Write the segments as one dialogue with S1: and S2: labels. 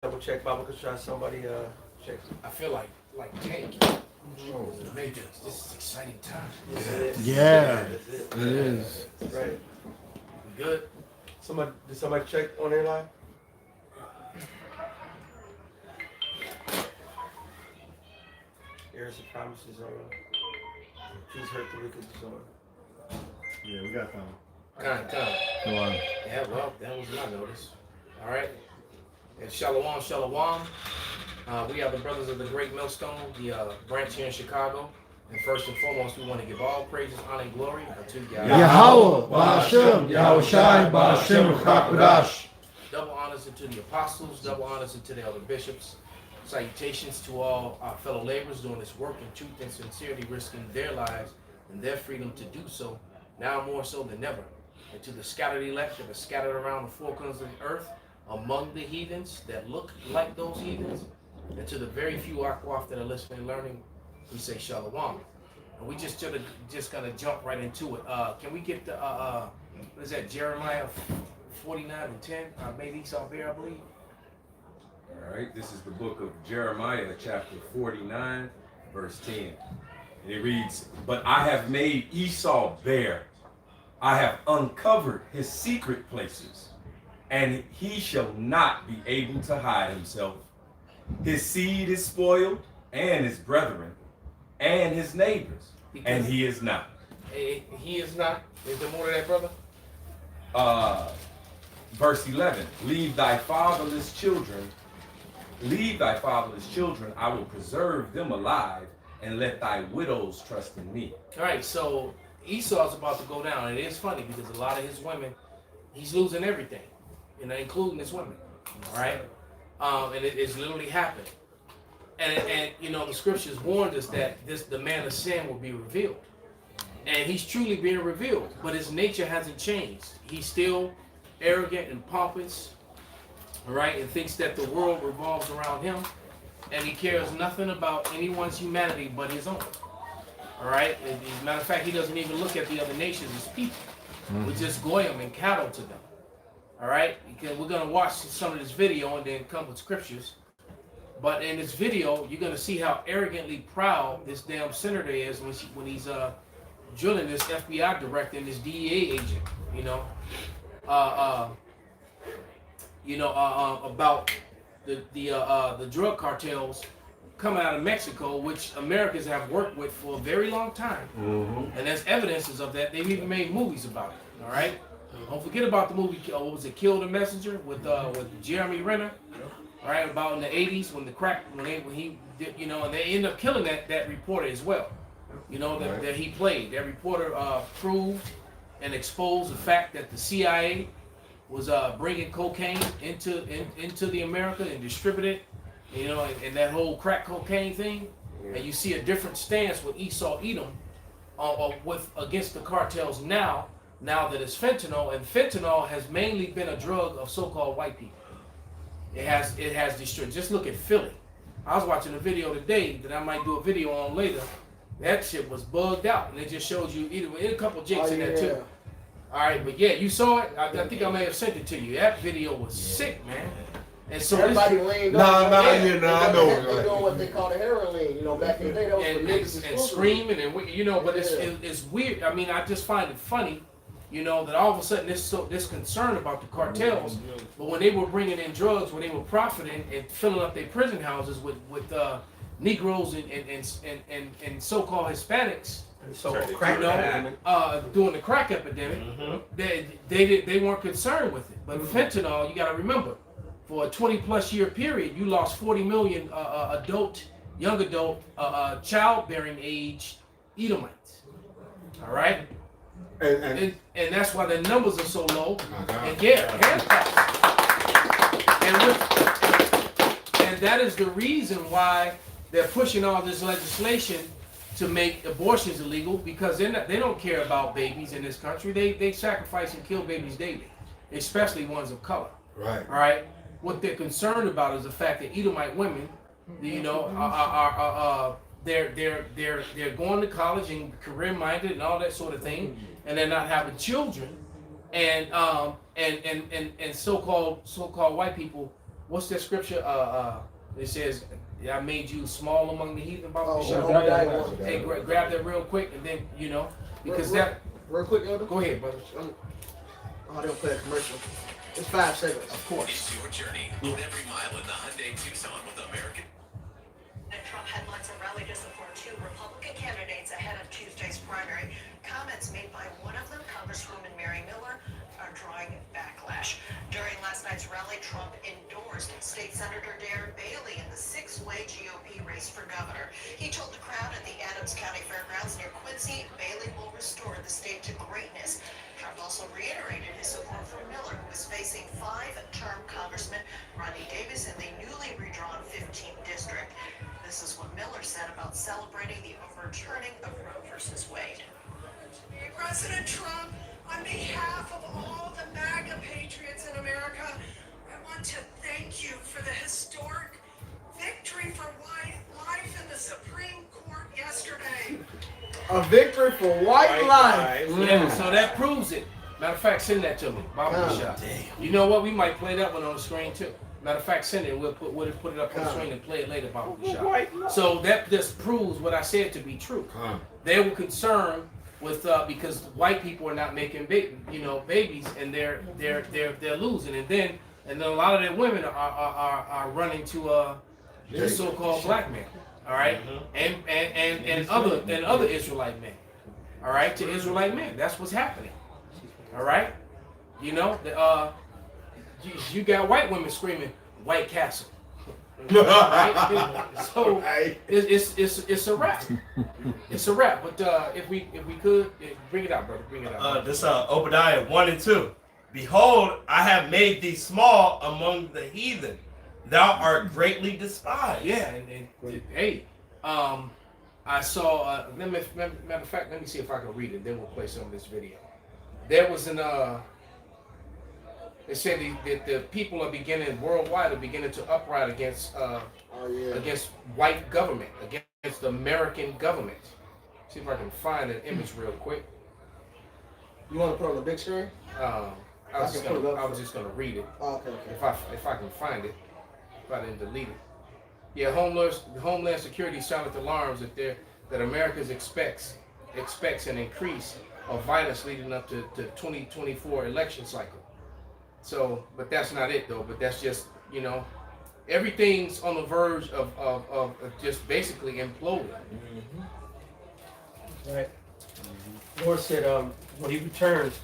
S1: Double check Bible Construct. Somebody check.
S2: I feel like Tank. Maybe this is exciting time.
S3: Yeah,
S1: That's it.
S3: it is.
S1: Right.
S2: We good?
S1: Did somebody check on their line? Heirs of promises on. Please hurt the wicked is on.
S3: Yeah, we got time.
S2: Kind.
S3: Go on.
S2: Yeah, well, that was my notice. All right. And Shalom, Shalom. We are the Brothers of the Great Millstone, the branch here in Chicago. And first and foremost, we want to give all praises, honor, and glory unto Yahweh.
S3: Yahweh, Ba'ashem, Yahushai, Ba'ashem, Chakadash.
S2: Double honors unto the apostles, double honors unto the elder bishops. Salutations to all our fellow laborers doing this work in truth and sincerity, risking their lives and their freedom to do so, now more so than ever. And to the scattered elect that are scattered around the four corners of the earth, among the heathens that look like those heathens, and to the very few Akwaf that are listening and learning, we say Shalom. And we just gonna jump right into it. Can we get the what is that, Jeremiah 49:10? I made these off here, I believe.
S4: All right, this is the book of Jeremiah, chapter 49, verse 10. And it reads, "But I have made Esau bare. I have uncovered his secret places, and he shall not be able to hide himself. His seed is spoiled, and his brethren, and his neighbors, and he is not."
S2: He is not. Is there more to that, brother?
S4: Verse 11, leave thy fatherless children, I will preserve them alive, and let thy widows trust in me.
S2: All right, so Esau's about to go down. And it is funny because a lot of his women, he's losing everything, including his women. All right, and it's literally happened. And the scriptures warned us that the man of sin will be revealed, and he's truly being revealed. But his nature hasn't changed. He's still arrogant and pompous, all right, and thinks that the world revolves around him, and he cares nothing about anyone's humanity but his own. All right. As a matter of fact, he doesn't even look at the other nations as people. We just goyim and cattle to them. All right. Because we're gonna watch some of this video and then come with scriptures. But in this video, you're gonna see how arrogantly proud this damn senator is when he's drilling this FBI director and this DEA agent. About the drug cartels coming out of Mexico, which Americans have worked with for a very long time. And there's evidences of that. They've even made movies about it. All right. Don't forget about the movie. What was it? Kill the Messenger with Jeremy Renner. All right, about in the 80s when he did, and they ended up killing that reporter as well. That he played. That reporter proved and exposed the fact that the CIA was bringing cocaine into the America and distributed it. And that whole crack cocaine thing, and you see a different stance with Esau Edom against the cartels now that it's fentanyl, and fentanyl has mainly been a drug of so-called white people. It has destroyed. Just look at Philly. I was watching a video today that I might do a video on later. That shit was bugged out, and it just shows you a couple jakes in there too. All right, but yeah, you saw it. I think I may have sent it to you. That video was sick, man. And so
S5: everybody leaned up.
S3: I know.
S5: They're doing what they call the heroin lean. Back in the day, that was for niggas
S2: and screaming and but it's weird. I mean, I just find it funny, that all of a sudden this concern about the cartels, but when they were bringing in drugs, when they were profiting and filling up their prison houses with Negroes and so-called Hispanics, during the crack epidemic, they weren't concerned with it. But fentanyl, you got to remember, for a 20-plus year period, you lost 40 million young adult, childbearing age Edomites. All right, and that's why the numbers are so low. And and that is the reason why they're pushing all this legislation to make abortions illegal, because they don't care about babies in this country. They sacrifice and kill babies daily, especially ones of color.
S3: Right.
S2: All right. What they're concerned about is the fact that Edomite women, they're going to college and career minded and all that sort of thing, and they're not having children, and so-called white people what's that scripture? It says, "I made you small among the heathen."
S5: Oh,
S2: Obadiah.
S5: Obadiah.
S2: Hey, grab that real quick, and then because that.
S5: Real quick, Elder.
S2: Go ahead, brother.
S5: Oh, they'll play a commercial. It's 5 seconds.
S2: Of course.
S6: It's your journey on every mile in the Hyundai Tucson with American.
S7: Trump headlines a rally to support 2 Republican candidates ahead of Tuesday's primary. Comments made by one of them, Congresswoman Mary Miller, are drawing backlash. During last night's rally, Trump endorsed State Senator Darren Bailey in the 6-way GOP race for governor. He told the crowd at the Adams County Fairgrounds near Quincy, Bailey will restore the state to greatness. Trump also reiterated his support for Miller, who is facing 5-term Congressman Rodney Davis in the newly redrawn 15th district. This is what Miller said about celebrating the overturning of Roe versus Wade.
S8: President Trump, on behalf of all the MAGA patriots in America, I want to thank you for the historic victory for life in the Supreme Court yesterday.
S5: A victory for white life.
S2: Yeah, so that proves it. Matter of fact, send that to me. Baba shot. You know what? We might play that one on the screen too. Matter of fact, send it. We'll put it up on the screen and play it later. Baba shot. So that just proves what I said to be true. They were concerned with because white people are not making babies, and they're losing, and then a lot of their women are running to the so-called black men. All right, and other Israelite men, all right, to Israelite men. That's what's happening. All right, you got white women screaming "White Castle." Right? So it's a wrap. It's a wrap. But if we could bring it out, brother, bring it out.
S1: This Obadiah 1 and 2. Behold, I have made thee small among the heathen. Thou art greatly despised.
S2: Yeah, and hey, I saw. Matter of fact, let me see if I can read it. Then we'll play some of this video. There was they said that the people are beginning worldwide are beginning to uprise against against white government, against the American government. See if I can find an image real quick.
S5: You want to put it on the big screen?
S2: I was just gonna read it.
S5: Oh, okay.
S2: If I can find it, if I didn't delete it. Yeah, Homeland Security sounded alarms that America expects an increase of violence leading up to 2024 election cycle. So, but that's not it though. But that's just everything's on the verge of just basically imploding.
S9: Right. Lord said, when He returns,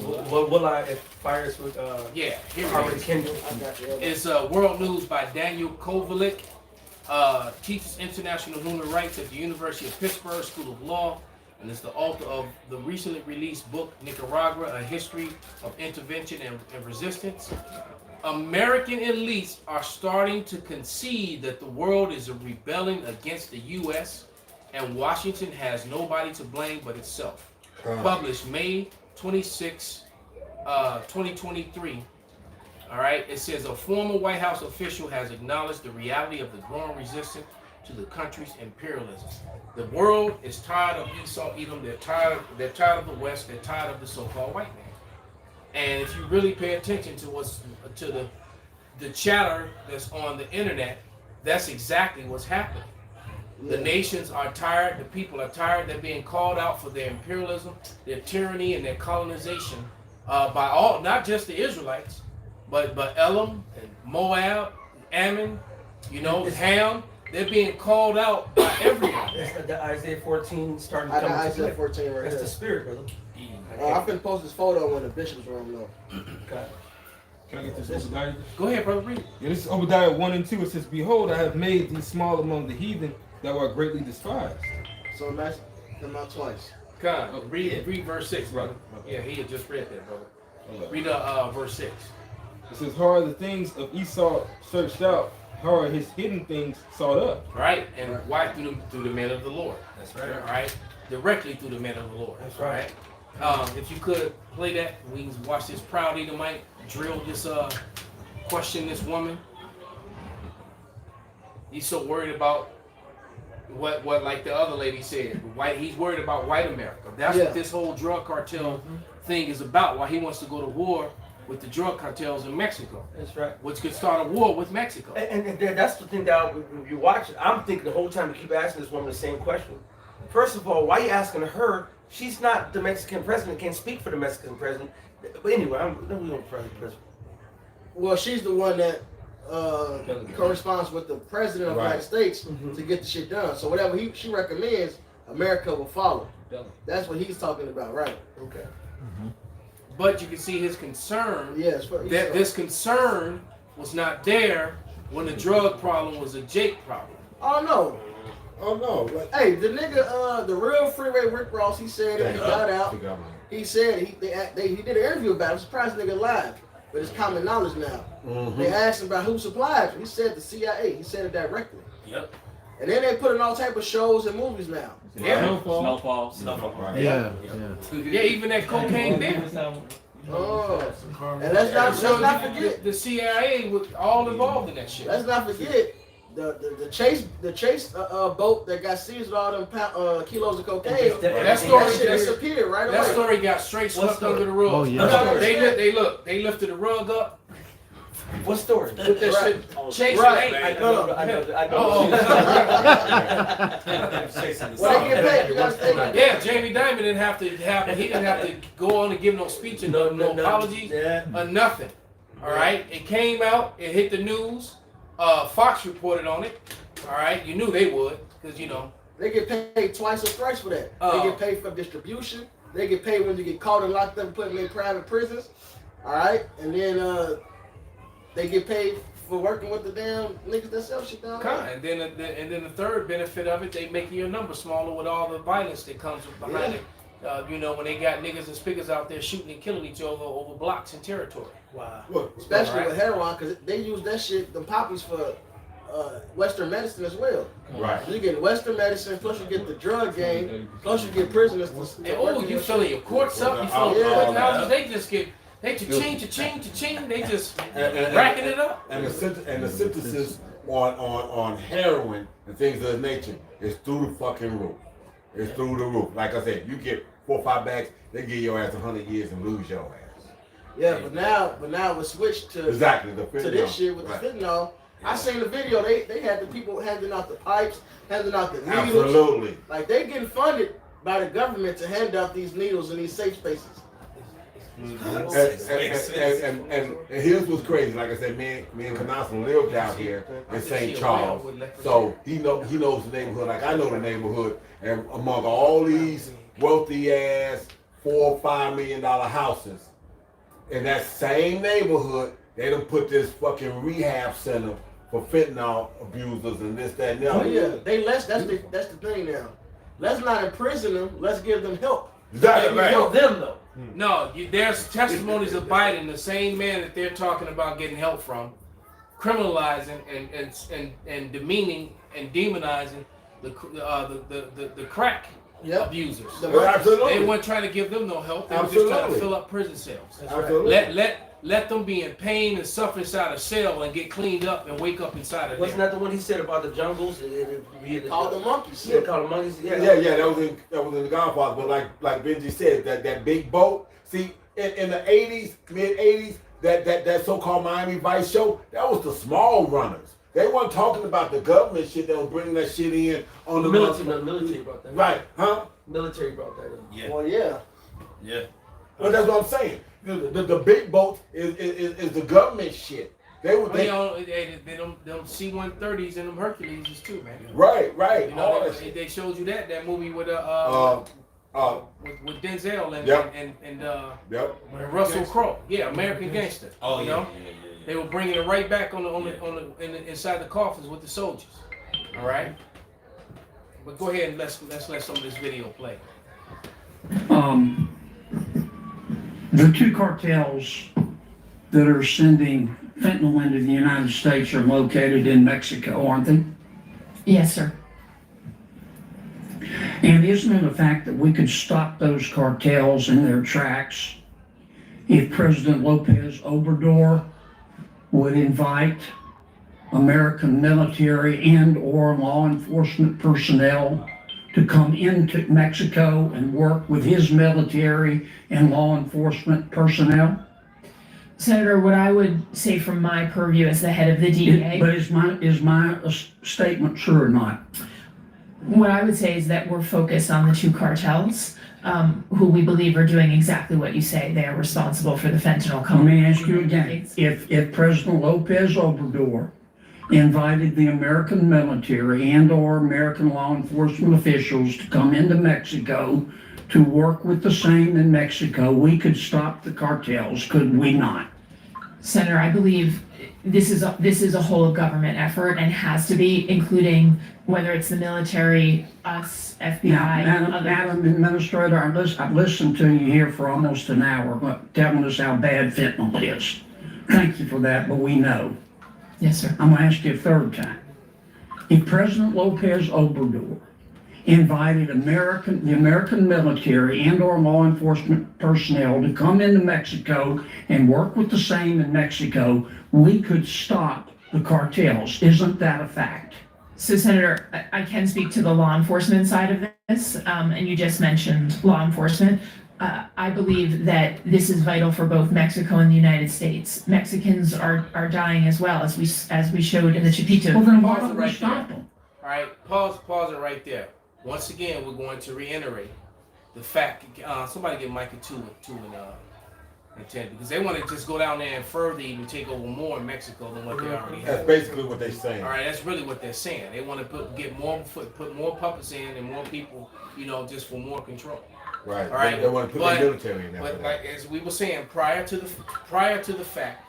S9: what will I if fires would
S2: Yeah, here
S9: already
S2: it is.
S9: kindled?
S5: I got you.
S2: It's World News by Daniel Kovalik, teaches international human rights at the University of Pittsburgh School of Law, and is the author of the recently released book, Nicaragua, A History of Intervention and Resistance. American elites are starting to concede that the world is rebelling against the U.S., and Washington has nobody to blame but itself. Published May 26, 2023. All right, it says a former White House official has acknowledged the reality of the growing resistance to the country's imperialism. The world is tired of Esau, Edom. They're tired of the West. They're tired of the so-called white man. And if you really pay attention to the chatter that's on the internet, that's exactly what's happening. The nations are tired. The people are tired. They're being called out for their imperialism, their tyranny, and their colonization by all, not just the Israelites, but Elam and Moab, Ammon, Ham. They're being called out by everyone.
S9: That's the Isaiah 14 starting to
S5: I got
S9: come into
S5: Isaiah
S9: play.
S5: 14 right
S9: That's
S5: here.
S9: the spirit, brother.
S5: I'm finna post this photo in the bishop's room though.
S9: God.
S3: Can I get this Obadiah?
S2: Go ahead, brother, read it.
S3: Yeah, this is Obadiah 1 and 2. It says, Behold, I have made thee small among the heathen, thou art greatly despised.
S5: So nice. Come out twice.
S2: Con, read verse 6, brother. Yeah, he had just read that, brother. Read verse 6.
S3: It says, How are the things of Esau searched out? How are his hidden things sought up?
S2: Right? And why? Through the men of the Lord.
S9: That's right.
S2: All right? Directly through the men of the Lord.
S9: That's
S2: all
S9: right.
S2: If you could play that, we can watch this proud Edomite drill this, question this woman. He's so worried about what like the other lady said. He's worried about white America. That's what this whole drug cartel thing is about. Why he wants to go to war with the drug cartels in Mexico,
S9: That's right.
S2: which could start a war with Mexico.
S9: And that's the thing that when you watch it, I'm thinking the whole time we keep asking this woman the same question. First of all, why are you asking her? She's not the Mexican president, can't speak for the Mexican president. But anyway, then we don't president.
S5: Well, she's the one that corresponds with the president of the United States to get the shit done. So whatever she recommends, America will follow. That's what he's talking about, right? Okay.
S2: But you can see his concern
S5: Yes.
S2: that this concern was not there when the drug problem was a Jake problem.
S5: Oh no. Hey, the nigga, the real Freeway Rick Ross, he said he got out. He said he did an interview about it. I'm surprised the nigga lied, but it's common knowledge now. They asked him about who supplied you. He said the CIA. He said it directly.
S2: Yep.
S5: And then they put in all type of shows and movies now.
S2: Yeah.
S10: Snowfall.
S3: Right.
S10: Yeah.
S2: Yeah, even that cocaine there.
S5: Oh, and let's not forget
S2: The CIA was all involved in that shit.
S5: let's not forget the chase boat that got seized with all them kilos of cocaine.
S2: That story
S5: That shit
S2: just-
S5: disappeared right away.
S2: That story got straight swept
S9: story?
S2: under the rug.
S10: Oh, yeah.
S2: They lifted the rug up.
S9: What story?
S2: Put that
S5: Right.
S2: shit. Chase
S5: Right.
S2: it.
S9: I know.
S2: Oh,
S5: Well, they get paid. You gotta stay.
S2: yeah, Jamie Dimon didn't have to go on and give no speech and no apologies or nothing. All right, it came out, it hit the news. Fox reported on it. All right, you knew they would because you know.
S5: They get paid twice or thrice for that. They get paid for distribution. They get paid when you get caught and locked up and put in private prisons. All right, and then they get paid for working with the damn niggas that sell shit down there.
S2: And then the third benefit of it, they making your number smaller with all the violence that comes behind it. You know, when they got niggas and spiggers out there shooting and killing each other over blocks and territory.
S9: Wow.
S5: Especially
S2: Right.
S5: with heroin, because they use that shit, them poppies, for Western medicine as well.
S1: Right.
S5: So you get Western medicine, plus you get the drug game, plus you get prisoners.
S2: And you filling your courts up, you filling your courthouses, they just get, they cha-ching, they just racking it up.
S11: And the synthesis on heroin and things of that nature is through the fucking roof. It's through the roof. Like I said, you get 4 or 5 bags, they give your ass 100 years and lose your ass.
S5: Yeah, but now we switched to
S11: Exactly
S5: to this shit with the fentanyl. I seen the video. They had the people handing out the pipes, handing out the needles.
S11: Absolutely.
S5: Like they getting funded by the government to hand out these needles in these safe spaces.
S11: And here's what's crazy. Like I said, me and Canassa lived out here in St. Charles, so he knows the neighborhood like I know the neighborhood. And among all these wealthy ass $4 or $5 million houses in that same neighborhood, they done put this fucking rehab center for fentanyl abusers and this, that, and the
S5: Oh
S11: other.
S5: yeah, that's the thing now. Let's not imprison them. Let's give them help.
S11: Exactly.
S2: Right.
S9: Help them though.
S2: No, there's testimonies of Biden, the same man that they're talking about getting help from, criminalizing and demeaning and demonizing the crack abusers.
S11: Absolutely.
S2: They weren't trying to give them no help. They were just trying to fill up prison cells.
S11: Absolutely.
S2: Let them be in pain and suffer inside a cell and get cleaned up and wake up inside of
S9: Wasn't
S2: there.
S9: that the one he said about the jungles?
S5: Call the monkeys.
S9: Yeah, call the monkeys.
S11: Yeah, that was in the Godfather. But like Benji said, that big boat. See, in the '80s, mid '80s, that so-called Miami Vice show, that was the small runners. They weren't talking about the government shit that was bringing that shit in on the
S9: military brought that.
S11: Right, huh?
S9: Military brought that in.
S1: Yeah.
S5: Well, yeah.
S1: Yeah.
S11: Well, that's what I'm saying. The big boat is the government shit. They
S2: Them C-130s and them Hercules too, man.
S11: Right.
S2: You
S11: All
S2: know,
S11: that shit.
S2: they showed you that movie with with Denzel and
S11: Yep.
S2: and Russell Crowe. Yeah, American Gangster.
S1: Oh,
S2: you
S1: yeah,
S2: know? They were bringing it right back inside the coffins with the soldiers. All right. But go ahead and let's let some of this video play.
S12: The two cartels that are sending fentanyl into the United States are located in Mexico, aren't they?
S13: Yes, sir.
S12: And isn't it a fact that we could stop those cartels in their tracks if President Lopez Obrador would invite American military and or law enforcement personnel to come into Mexico and work with his military and law enforcement personnel?
S10: Senator, what I would say from my purview as the head of the DEA.
S12: But is my statement true or not?
S10: What I would say is that we're focused on the two cartels, who we believe are doing exactly what you say. They are responsible for the fentanyl
S12: Let
S10: coming.
S12: me ask you again, if President Lopez Obrador invited the American military and or American law enforcement officials to come into Mexico to work with the same in Mexico, we could stop the cartels, could we not?
S10: Senator, I believe this is a whole of government effort and has to be, including whether it's the military, us, FBI,
S12: Now, Madam Administrator, I've listened to you here for almost an hour, telling us how bad fentanyl is. Thank you for that, but we know.
S10: Yes, sir.
S12: I'm gonna ask you a third time. If President Lopez Obrador invited the American military and or law enforcement personnel to come into Mexico and work with the same in Mexico, we could stop the cartels. Isn't that a fact?
S10: So, Senator, I can speak to the law enforcement side of this, and you just mentioned law enforcement. I believe that this is vital for both Mexico and the United States. Mexicans are dying as well, as we showed in the Chapito.
S12: Well, then why
S2: Pause it
S12: don't we
S2: right
S12: stop
S2: there.
S12: them?
S2: All right, pause it right there. Once again, we're going to reiterate the fact. Somebody get Micah 2 and 10, because they want to just go down there and further even take over more in Mexico than what they already
S11: That's
S2: have.
S11: basically what they're saying.
S2: All right, that's really what they're saying. They want to put more puppets in and more people, just for more control.
S11: Right.
S2: All right.
S11: They want to put the military in there.
S2: But like as we were saying, prior to the fact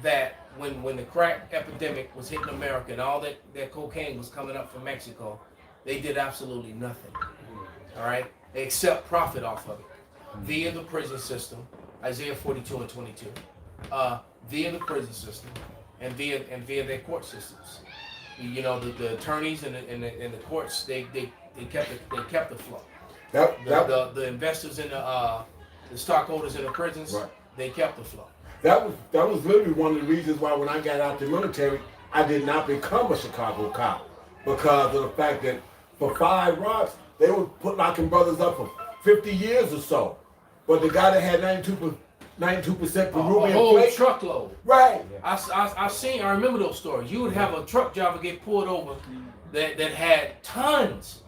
S2: that when the crack epidemic was hitting America and all that cocaine was coming up from Mexico, they did absolutely nothing. All right, except profit off of it via the prison system, Isaiah 42 and 22, via the prison system and via their court systems. The attorneys and the courts they kept the flow. The investors in the stockholders in the prisons,
S11: Right.
S2: they kept the flow.
S11: That was literally one of the reasons why when I got out the military, I did not become a Chicago cop, because of the fact that for 5 rocks, they were locking brothers up for 50 years or so. But the guy that had 92% Peruvian
S2: a whole
S11: plate,
S2: truckload.
S11: right?
S2: I remember those stories. You would have a truck driver get pulled over that had tons,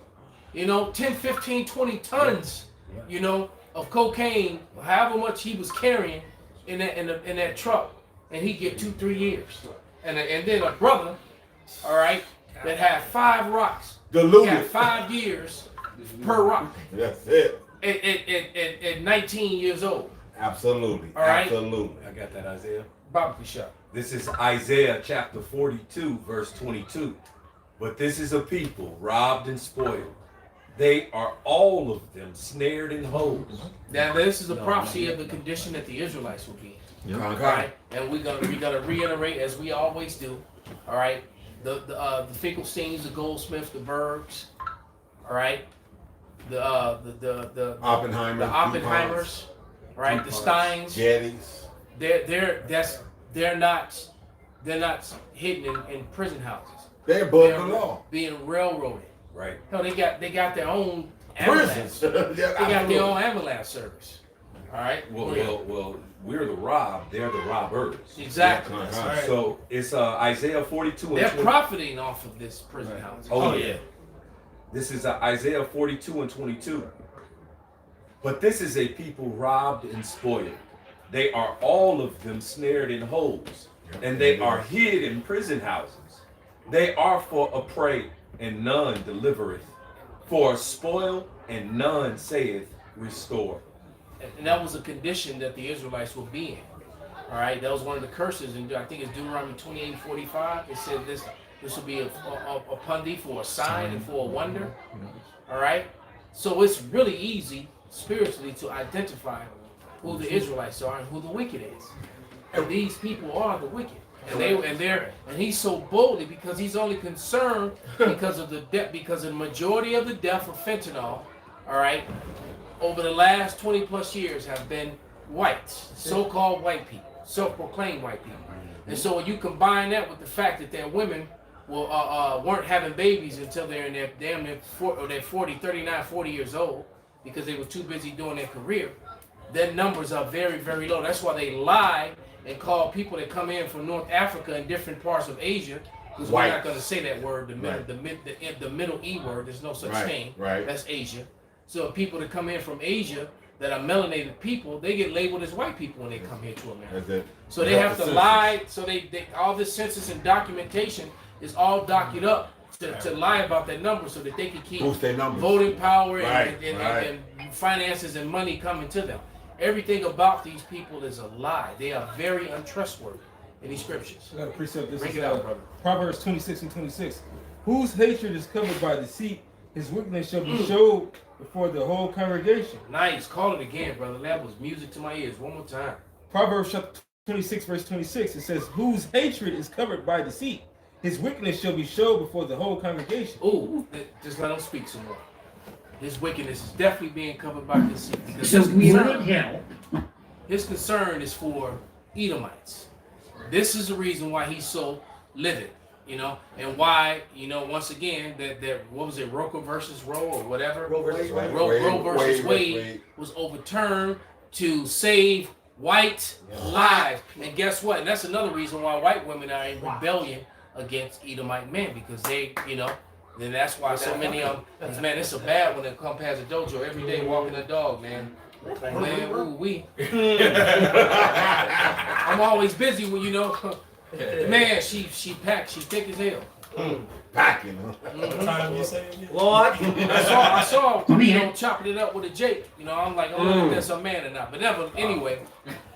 S2: 10, 15, 20 tons, of cocaine, however much he was carrying in that truck, and he'd get 2-3 years. And then a brother, all right, that had 5 rocks,
S11: Diluted.
S2: got 5 years per rock
S11: That's it.
S2: at 19 years old.
S11: Absolutely.
S2: All right.
S11: Absolutely.
S4: I got that, Isaiah.
S2: Barbecue shop.
S4: This is Isaiah chapter 42, verse 22. But this is a people robbed and spoiled. They are all of them snared in holes.
S2: Now this is a prophecy of the condition that the Israelites will be in. All right, and we're gonna reiterate as we always do. All right, the Finkelsteins, the Goldsmiths, the Bergs. All right, the
S11: Oppenheimer.
S2: the Oppenheimers. Right, the Steins.
S11: Gettys.
S2: They're not hidden in prison houses.
S11: They're above the law.
S2: Being railroaded.
S4: Right.
S2: Hell, they got their own
S11: Prisons.
S2: ambulance. They got their own ambulance service. All right.
S4: Well, we're the robbed. They're the robbers.
S2: Exactly.
S11: Yeah,
S2: That's right.
S4: So it's Isaiah 42 and
S2: They're
S4: 20.
S2: profiting off of this prison house.
S4: Oh yeah. This is Isaiah 42 and 22. But this is a people robbed and spoiled. They are all of them snared in holes, and they are hid in prison houses. They are for a prey, and none delivereth, for a spoil, and none saith, restore.
S2: And that was a condition that the Israelites will be in. All right, that was one of the curses, and I think it's Deuteronomy 28:45. It said this will be upon thee for a sign and for a wonder. All right, so it's really easy spiritually to identify who the Israelites are and who the wicked is. And these people are the wicked. And he's so boldly because he's only concerned because of the majority of the death of fentanyl, all right, over the last 20 plus years have been whites, so-called white people, self-proclaimed white people. And so when you combine that with the fact that their women weren't having babies until they're in their damn near 40 years old because they were too busy doing their career, their numbers are very, very low. That's why they lie and call people that come in from North Africa and different parts of Asia, because we're not going to say that word, the middle E word. There's no such thing.
S11: Right.
S2: That's Asia. So people that come in from Asia that are melanated people, they get labeled as white people when they come here to America. So they have to lie. So they all this census and documentation is all documented up to lie about that number so that they can keep voting power and finances and money coming to them. Everything about these people is a lie. They are very untrustworthy in these scriptures.
S3: I got a precept. This
S2: Bring
S3: is
S2: it out, brother.
S3: Proverbs 26 and 26. Whose hatred is covered by deceit, his wickedness shall be showed before the whole congregation.
S2: Nice. Call it again, brother. That was music to my ears. One more time.
S3: Proverbs chapter 26, verse 26. It says, whose hatred is covered by deceit, his wickedness shall be showed before the whole congregation.
S2: Ooh, just let him speak some more. His wickedness is definitely being covered by deceit.
S12: So we would help.
S2: His concern is for Edomites. This is the reason why he's so livid, you know, and why, you know, once again, that what was it, Roker versus Roe or whatever?
S5: Roe versus Wade.
S2: Roe versus Wade was overturned to save white lives. And guess what? And that's another reason why white women are in rebellion against Edomite men, because they, you know, then that's why so many of them, man, it's a bad one that come past the dojo every day walking a dog, man. Man, ooh, I'm always busy when, you know, man, she packed, she thick as hell.
S11: Packing,
S2: What
S1: time you say?
S2: Lord, I saw, you know, chopping it up with a Jake. You know, I'm like, oh, if that's a man or not. But never, anyway,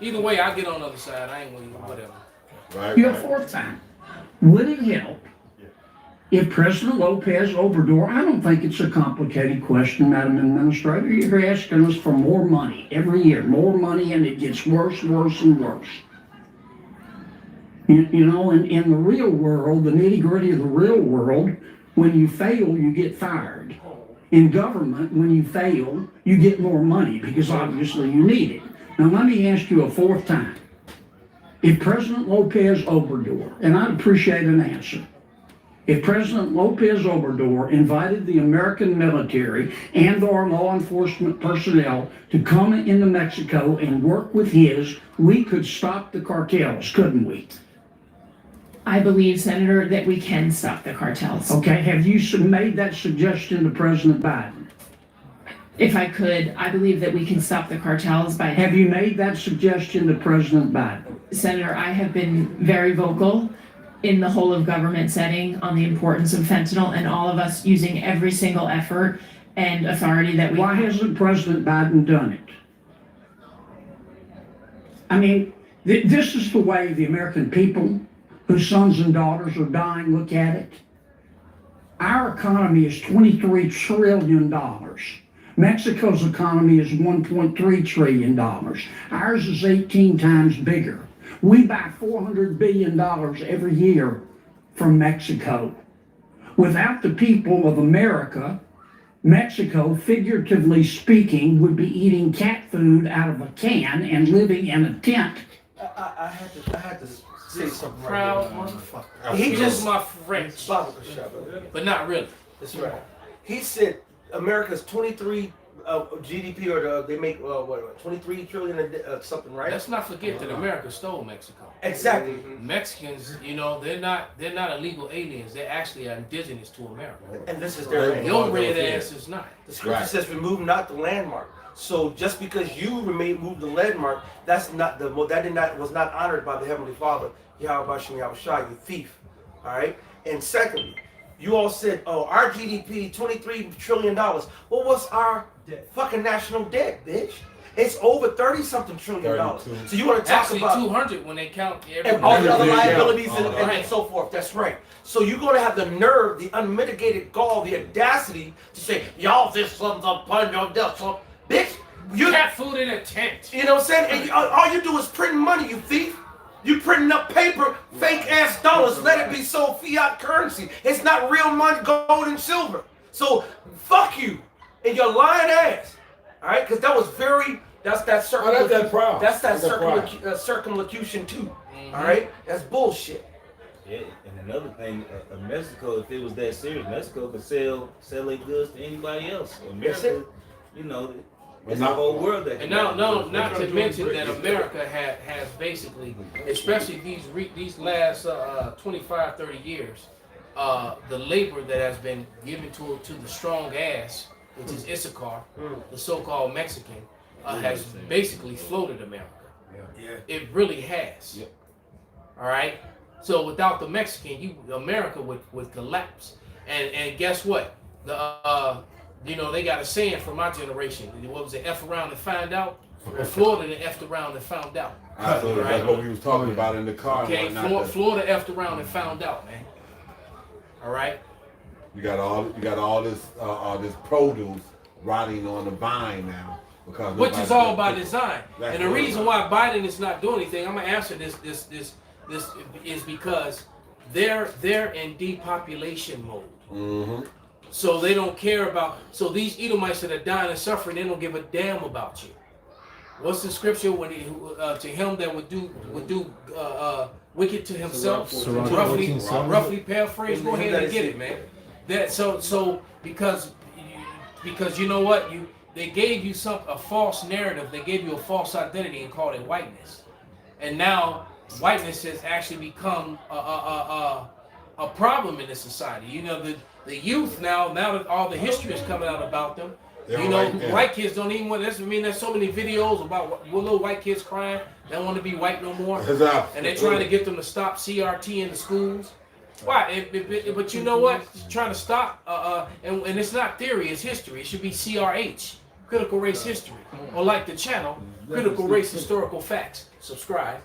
S2: either way, I get on the other side. I ain't gonna even, whatever.
S11: Right.
S12: Your fourth time. Would it help if President Lopez Obrador, I don't think it's a complicated question, Madam Administrator. You're asking us for more money every year, more money, and it gets worse, worse, and worse. You know, in the real world, the nitty-gritty of the real world, when you fail, you get fired. In government, when you fail, you get more money because obviously you need it. Now, let me ask you a fourth time. If President Lopez Obrador, and I'd appreciate an answer, if President Lopez Obrador invited the American military and our law enforcement personnel to come into Mexico and work with his, we could stop the cartels, couldn't we?
S10: I believe, Senator, that we can stop the cartels.
S12: Okay, have you made that suggestion to President Biden?
S10: If I could, I believe that we can stop the cartels by...
S12: Have you made that suggestion to President Biden?
S10: Senator, I have been very vocal in the whole of government setting on the importance of fentanyl, and all of us using every single effort and authority that we
S12: Why hasn't President Biden done it? I mean, this is the way the American people, whose sons and daughters are dying, look at it. Our economy is $23 trillion. Mexico's economy is $1.3 trillion. Ours is 18 times bigger. We buy $400 billion every year from Mexico. Without the people of America, Mexico, figuratively speaking, would be eating cat food out of a can and living in a tent.
S9: I had to say something.
S2: Proud motherfucker. He just my French, but not really.
S9: That's right. He said America's 23 GDP, or they make what 23 trillion something, right?
S2: Let's not forget that America stole Mexico.
S9: Exactly.
S2: Mexicans, you know, they're not illegal aliens. They actually are indigenous to America.
S9: And this is their land.
S2: Your red ass is not.
S9: The scripture says, "Remove not the landmark." So just because you remove the landmark, was not honored by the Heavenly Father, Yahweh Shem Yahushua, you thief. All right. And secondly, you all said, "Oh, our GDP $23 trillion." Well, what's our fucking national debt, bitch? It's over $30-something trillion. So you want to talk about
S2: 200 when they count
S9: and all the other liabilities and so forth. That's right. So you're going to have the nerve, the unmitigated gall, the audacity to say, "Y'all just sums up upon your death." So, bitch, you
S2: got food in a tent.
S9: You know what I'm saying? And all you do is print money, you thief. You printing up paper, fake ass dollars. Let it be so fiat currency. It's not real money, gold and silver. So fuck you and your lying ass. All right, because that was that's circumlocution too. All right, that's bullshit.
S13: Yeah, and another thing, Mexico, if it was that serious, Mexico could sell their goods to anybody else. America, you know, It's the whole world that.
S2: And not to mention that America has basically, especially these last 25, 30 years, the labor that has been given to the strong ass, which is Issachar, the so-called Mexican, has basically floated America.
S1: Yeah.
S2: It really has.
S1: Yep.
S2: All right. So without the Mexican, America would collapse. And guess what? They got a saying from my generation. What was it? F around and find out. Or Florida they effed around and found out.
S11: Absolutely. Right? That's what we was talking about in the car.
S2: Okay. Florida effed around and found out, man. All right.
S11: You got all this produce rotting on the vine now.
S2: Which is all by design. And the reason why Biden is not doing anything, I'm gonna answer this is because they're in depopulation mode.
S11: Mm-hmm.
S2: So they don't care about. So these Edomites that are dying and suffering, they don't give a damn about you. What's the scripture when to him that would do wicked to himself? Roughly paraphrase. Go ahead and get it, man. Because you know what they gave you a false narrative. They gave you a false identity and called it whiteness. And now whiteness has actually become a problem in this society. You know, the youth now that all the history is coming out about them, white kids don't even want this. I mean, there's so many videos about little white kids crying. They don't want to be white no more. And they're trying to get them to stop CRT in the schools. Why? But you know what? Trying to stop, and it's not theory, it's history. It should be CRH. Critical Race History, or like the channel, Critical Race Historical Facts. Subscribe.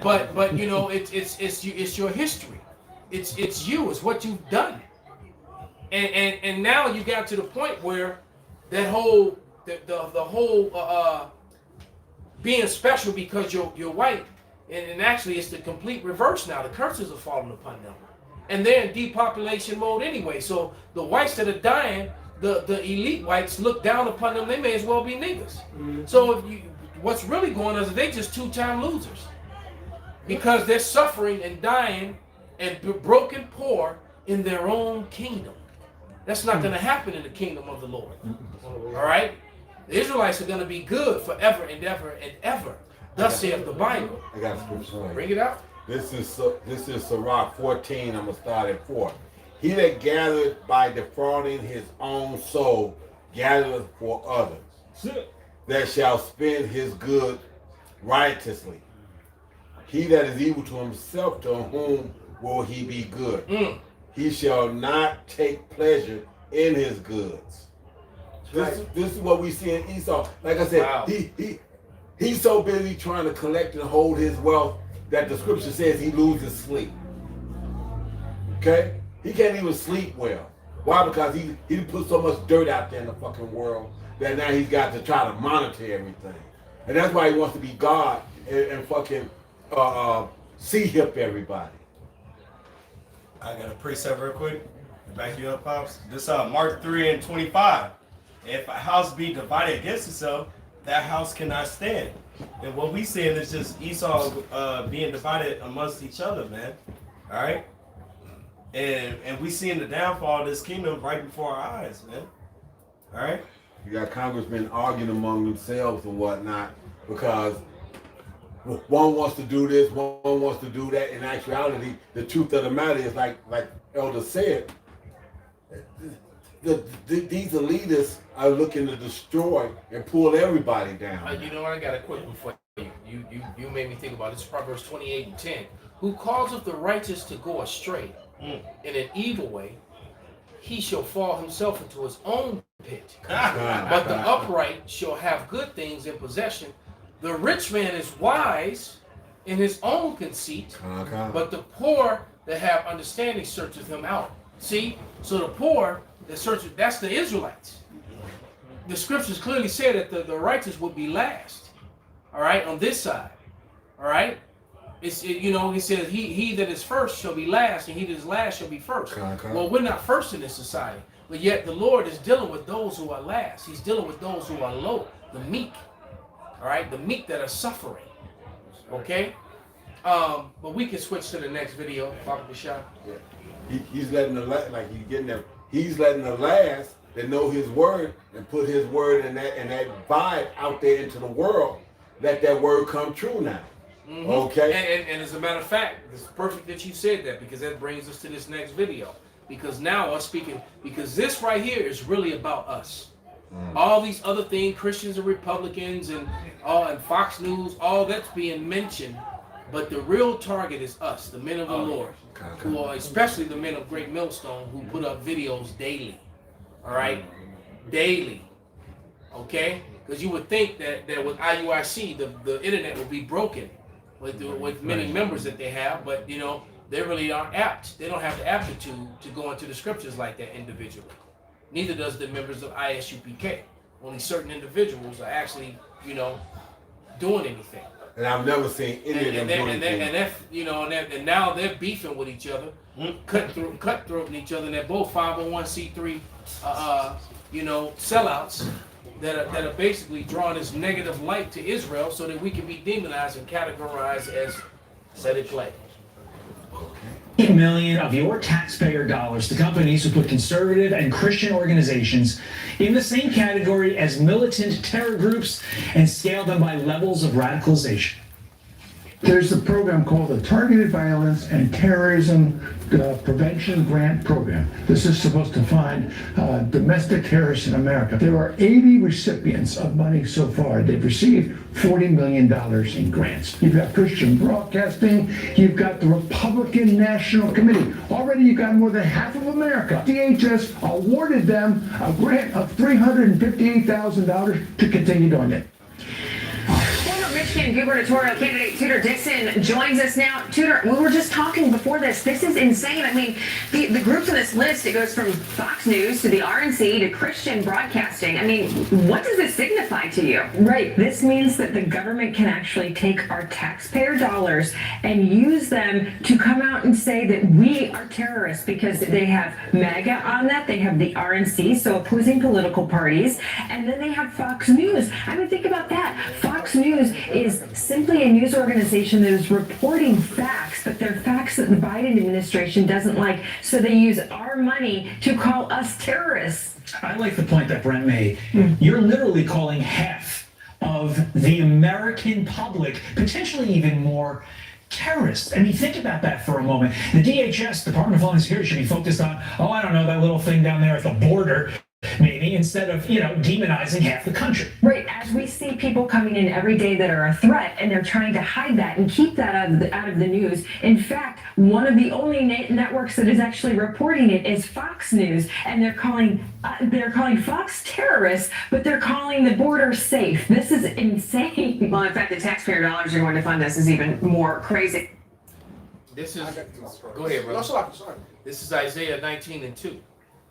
S2: But you know, it's your history. It's you. It's what you've done. And now you got to the point where that whole the whole being special because you're white, and actually it's the complete reverse now. The curses are falling upon them, and they're in depopulation mode anyway. So the whites that are dying. The elite whites look down upon them. They may as well be niggas. Mm-hmm. So what's really going on is they just two-time losers because they're suffering and dying and broken poor in their own kingdom. That's not going to happen in the kingdom of the Lord. All right, the Israelites are going to be good forever and ever and ever. Thus saith the Bible.
S11: I got a scripture.
S2: Bring it out.
S11: This is Sirach 14. I'm gonna start at 4. He that gathereth by defrauding his own soul gathereth for others, that shall spend his good righteously. He that is evil to himself, to whom will he be good? He shall not take pleasure in his goods. This is what we see in Esau. Like I said, he's so busy trying to collect and hold his wealth that the scripture says he loses sleep. Okay? He can't even sleep well. Why? Because he put so much dirt out there in the fucking world that now he's got to try to monitor everything. And that's why he wants to be God and fucking hip everybody.
S1: I got a precept real quick to back you up, Pops. This Mark 3:25. If a house be divided against itself, that house cannot stand. And what we seeing is just Esau being divided amongst each other, man. All right? And we seeing the downfall of this kingdom right before our eyes, man. All right?
S11: You got congressmen arguing among themselves and whatnot because one wants to do this, one wants to do that. In actuality, the truth of the matter is, like Elder said, these elitists are looking to destroy and pull everybody down.
S2: You know what? I got a quick one for you. You made me think about this. Proverbs 28:10. Who causeth the righteous to go astray in an evil way, he shall fall himself into his own pit. But the upright shall have good things in possession. The rich man is wise in his own conceit, but the poor that have understanding searcheth him out. See? So the poor that searcheth, that's the Israelites. The scriptures clearly say that the righteous would be last. All right, on this side. All right? He says he that is first shall be last, and he that is last shall be first. Well, we're not first in this society, but yet the Lord is dealing with those who are last. He's dealing with those who are low, the meek. All right, the meek that are suffering. Okay, but we can switch to the next video. Papa Bashar.
S11: He's letting the he's letting the last that know his word and put his word and that vibe out there into the world, let that word come true now.
S2: Mm-hmm.
S11: Okay.
S2: And as a matter of fact, it's perfect that you said that, because that brings us to this next video. Because now us speaking, because this right here is really about us. All these other things, Christians and Republicans and Fox News, all that's being mentioned, but the real target is us, the men of the Lord, who are especially the men of Great Millstone, who put up videos daily. All right, daily. Okay, because you would think that with IUIC, the internet would be broken with many members that they have, but you know they really aren't apt. They don't have the aptitude to go into the scriptures like that individually. Neither does the members of ISUPK. Only certain individuals are actually, you know, doing anything.
S11: And I've never seen any of them doing anything.
S2: And now they're beefing with each other, cutthroating each other, and they're both 501c3, you know, sellouts that are basically drawing this negative light to Israel, so that we can be demonized and categorized as set it play.
S14: $8 million of your taxpayer dollars to companies who put conservative and Christian organizations in the same category as militant terror groups and scale them by levels of radicalization.
S12: There's a program called the Targeted Violence and Terrorism Prevention Grant Program. This is supposed to find domestic terrorists in America. There are 80 recipients of money so far. They've received $40 million in grants. You've got Christian Broadcasting. You've got the Republican National Committee. Already you've got more than half of America. DHS awarded them a grant of $358,000 to continue doing it.
S15: Michigan gubernatorial candidate Tudor Dixon joins us now. Tudor, we were just talking before this. This is insane. I mean, the groups on this list, it goes from Fox News to the RNC to Christian Broadcasting. I mean, what does this signify to you?
S10: Right. This means that the government can actually take our taxpayer dollars and use them to come out and say that we are terrorists, because they have MAGA on that. They have the RNC, so opposing political parties. And then they have Fox News. I mean, think about that. Fox News is simply a news organization that is reporting facts, but they're facts that the Biden administration doesn't like, so they use our money to call us terrorists.
S14: I like the point that Brent made. You're literally calling half of the American public, potentially even more, terrorists. I mean, think about that for a moment. The DHS, Department of Homeland Security, should be focused on, I don't know, that little thing down there at the border, maybe, instead of, demonizing half the country.
S10: Right, as we see people coming in every day that are a threat, and they're trying to hide that and keep that out of the news. In fact, one of the only networks that is actually reporting it is Fox News, and they're calling Fox terrorists, but they're calling the border safe. This is insane.
S15: Well, in fact, the taxpayer dollars are going to fund this is even more crazy.
S2: This is, go ahead, bro.
S5: No, sorry.
S2: This is Isaiah 19:2.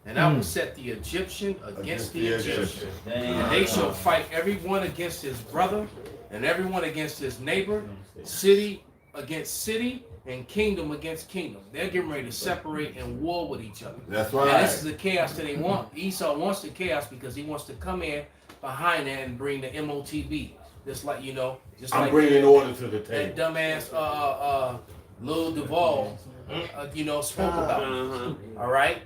S2: And I will set the Egyptian against the Egyptian. And they shall fight everyone against his brother, and everyone against his neighbor, city against city, and kingdom against kingdom. They're getting ready to separate and war with each other.
S11: That's right.
S2: And this is the chaos that they want. Esau wants the chaos because he wants to come in behind that and bring the MOTB. Just like,
S11: I'm bringing order to the table.
S2: That dumbass Lil Duval, spoke about. All right?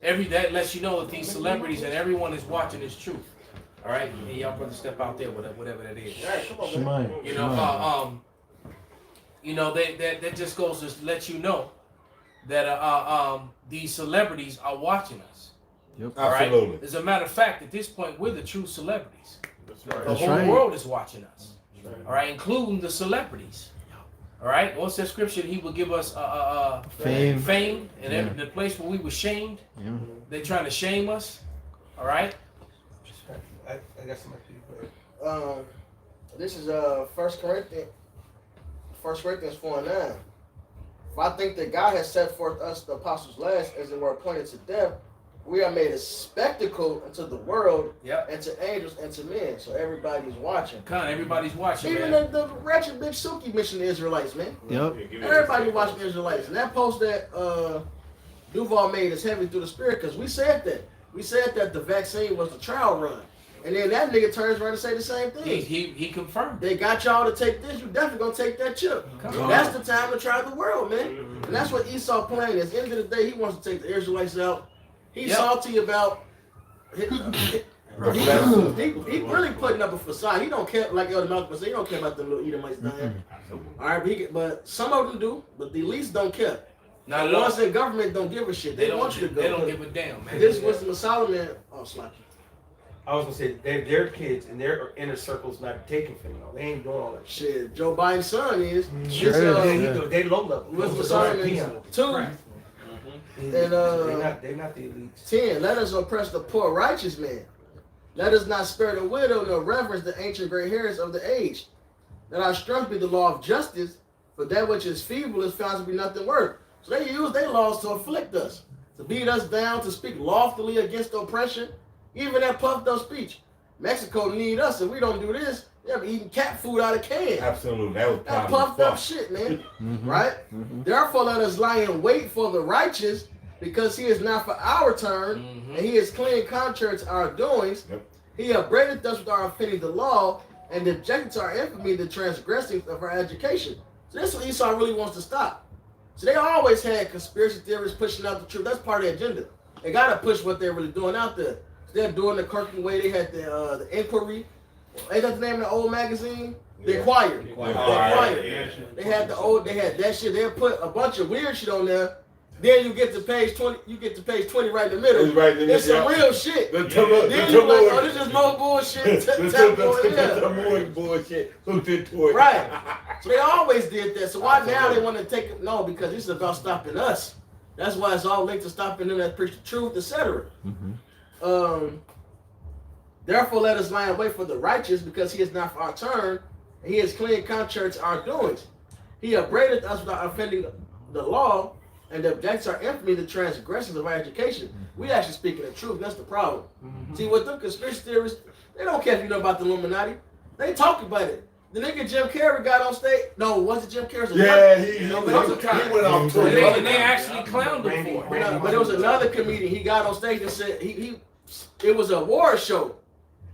S2: That lets you know that these celebrities and everyone is watching is truth. All right? And y'all brothers step out there, whatever that is.
S5: Hey, come on, man.
S2: That just goes to let you know that these celebrities are watching us.
S11: Yep.
S2: All right?
S11: Absolutely.
S2: As a matter of fact, at this point, we're the true celebrities.
S5: That's right.
S2: The whole world is watching us. All right, including the celebrities. All right, what's that scripture? He will give us fame, and the place where we were shamed. Yeah. They're trying to shame us. All right.
S3: I got something for you.
S5: This is 1 Corinthians 4:9. For I think that God has set forth us, the apostles last, as it were appointed to death. We are made a spectacle unto the world, and to angels and to men. So everybody's watching.
S2: Everybody's watching.
S5: Even
S2: man.
S5: the wretched Big Suki mentioned the Israelites, man.
S3: Yep.
S5: Everybody watching the Israelites. And that post that Duval made is heavy through the spirit, because we said that. We said that the vaccine was the trial run. And then that nigga turns around and say the same thing.
S2: He confirmed.
S5: They got y'all to take this. You definitely gonna take that chip. That's the time to try the world, man. And that's what Esau playing. At the end of the day, he wants to take the Israelites out. He's salty about he really putting up a facade. He don't care, like Elder Malcolm said, he don't care about the little Edomites down here. All right, but some of them do, but the elites don't care.
S2: Now,
S5: the ones in government don't give a shit. They want you to go.
S2: They don't give a damn, man.
S5: This Wisdom of Solomon. Oh, Slacky.
S9: I was gonna say their kids and their inner circle's not taking fentanyl. They ain't doing all that
S5: shit. Joe Biden's son is.
S9: They low level.
S5: Wisdom of Solomon 2. And
S9: they're not the elites.
S5: 10. Let us oppress the poor righteous man. Let us not spare the widow, nor reverence the ancient gray hairs of the age. Let our strength be the law of justice, for that which is feeble is found to be nothing worth. So they use their laws to afflict us, to beat us down, to speak loftily against oppression, even that puffed up speech. Mexico need us. If we don't do this, they'll be eating cat food out of cans.
S11: Absolutely. That
S5: puffed up shit, man. Right? Therefore, let us lie in wait for the righteous, because he is not for our turn, and he is clean contrary to our doings. He upbraided us with our offending the law, and objected to our infamy, the transgressings of our education. So this is what Esau really wants to stop. So they always had conspiracy theorists pushing out the truth. That's part of the agenda. They got to push what they're really doing out there. So they're doing the Kirkland way. They had the Inquiry. Ain't that the name of the old magazine? The Inquirer. The Inquirer. They had they had that shit. They put a bunch of weird shit on there. Then you get to page 20. You get to page 20 right in the middle.
S11: It's right in the middle.
S5: It's some real shit.
S11: Then
S5: you like, oh, this is more bullshit.
S11: Bullshit.
S5: Right. So they always did that. So why now they want to take it? No, because this is about stopping us. That's why it's all linked to stopping them that preach the truth, etc. Therefore, let us lie in wait for the righteous, because he is not for our turn, and he is clean contrary to our doings. He upbraided us without offending the law, and objects our infamy, the transgressions of our education. We actually speaking the truth. That's the problem. See, with them conspiracy theorists, they don't care if you know about the Illuminati. They talk about it. The nigga Jim Carrey got on stage. No, was it Jim Carrey?
S11: He
S5: went
S11: on tour.
S2: They actually clowned him for it.
S5: But it was another comedian. He got on stage and said it was a war show.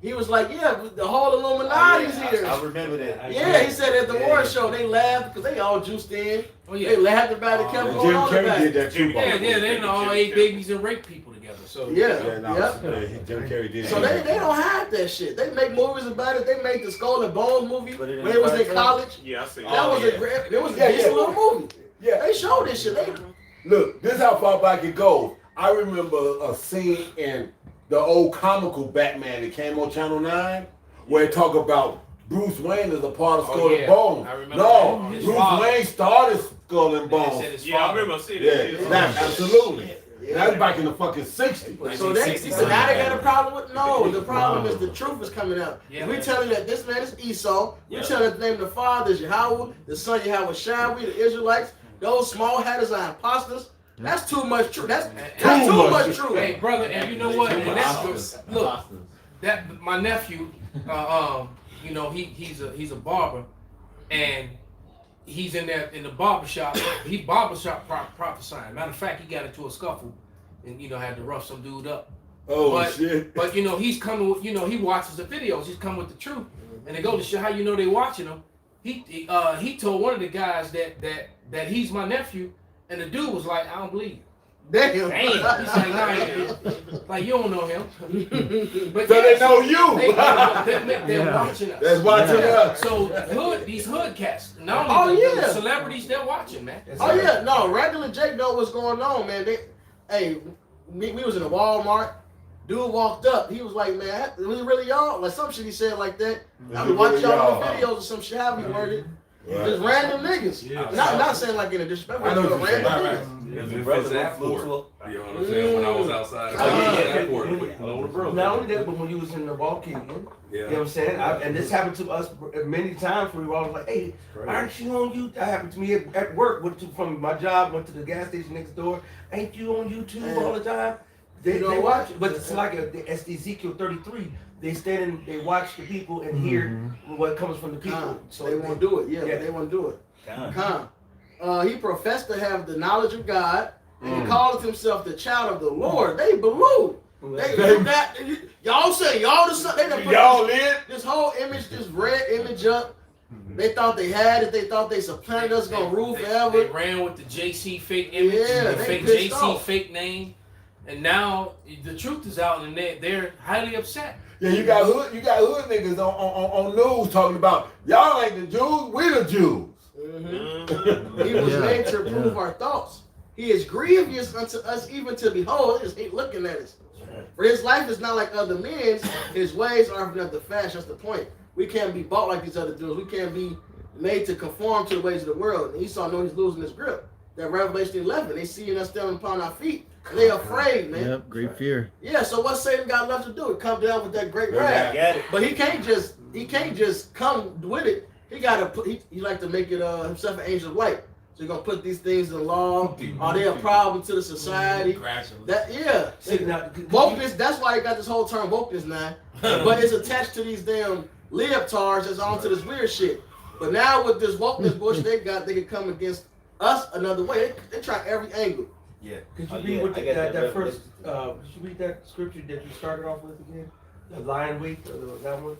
S5: He was like, yeah, the whole Illuminati's here.
S13: I remember that.
S5: Yeah, he said at the war show, they laughed because they all juiced in.
S2: Oh, yeah.
S5: They laughed about it, kept going on about it.
S11: Did that too.
S2: Yeah, they all ate babies and rape people together. So
S11: Jim Carrey did.
S5: So they don't hide that shit. They make movies about it. They made the Skull and Bones movie when they was in college.
S13: Yeah, I see.
S5: It was a decent little movie. Yeah, they showed this shit.
S11: Look, this is how far back it goes. I remember a scene in the old comical Batman that came on Channel 9 where it talk about Bruce Wayne is a part of Skull and Bones. No, Bruce Wayne started Skull and Bones.
S13: Yeah, I remember seeing that.
S11: Yeah, absolutely. That's back in the fucking 60s.
S5: So now they got a problem with the problem is the truth is coming out. We're telling you that this man is Esau. We're telling you the name of the father is Yahweh, the son Yahweh Shawi, the Israelites. Those small hatters are imposters. That's too much truth. That's too much truth.
S2: Hey, brother, and you know what? And that's look, that my nephew, you know, he's a barber, and he's in the barbershop. He barbershop prophesying. Matter of fact, he got into a scuffle, and had to rough some dude up.
S11: Shit!
S2: But he's coming with, he watches the videos. He's coming with the truth, and they go to show how they watching him. He told one of the guys that he's my nephew. And the dude was like, I don't believe you.
S5: Damn.
S2: He's like, nah, like you don't know him. But
S11: so they know you.
S2: They're watching us.
S11: They're watching us.
S2: So these hood cats, not only the celebrities, they're watching, man.
S5: No, regular Jake know what's going on, man. We was in a Walmart. Dude walked up. He was like, man, was it really y'all? Like some shit he said like that. I was watching y'all in the videos or some shit. How he worded. Just random niggas.
S4: Yeah.
S5: not saying like in a disrespect.
S11: I know
S5: random niggas.
S4: You know what I'm saying? When I was outside.
S9: Not only that, but when you was in the walking, you know what I'm saying? And this happened to us many times where we were always like, hey, aren't you on YouTube? That happened to me at work. From my job, went to the gas station next door. Ain't you on YouTube all the time? They watch it. But it's like it's Ezekiel 33. They stand and they watch the people and hear what comes from the people.
S5: So they won't do it. But they won't do it. He professed to have the knowledge of God, and he called himself the child of the Lord. They believe. Y'all say y'all the son. They done put this whole image, this red image up. They thought they had it. They thought they supplanted us, gonna rule forever.
S2: They ran with the JC fake image, the fake JC fake name. And now the truth is out, and they're highly upset.
S11: Yeah, you got hood niggas on news talking about y'all ain't the Jews, we the Jews.
S5: He was made to prove our thoughts. He is grievous unto us even to behold. He just hate looking at us. For his life is not like other men's. His ways are of another fashion. That's the point. We can't be bought like these other dudes. We can't be made to conform to the ways of the world. And Esau knows he's losing his grip. That Revelation 11, they seeing us standing upon our feet. And they afraid, man.
S16: Yep, great fear.
S5: Yeah, so what Satan got left to do? Come down with that great wrath. But he can't just come with it. He gotta put he like to make it himself an angel of light. So you're gonna put these things in law. Are they a problem to the society? That wokeness, that's why they got this whole term wokeness now. But it's attached to these damn leotards that's onto this weird shit. But now with this wokeness bush they can come against us another way. They try every angle.
S1: Yeah.
S9: Could you read that first? Could you read that scripture that you started off with again? The lion wait, that one.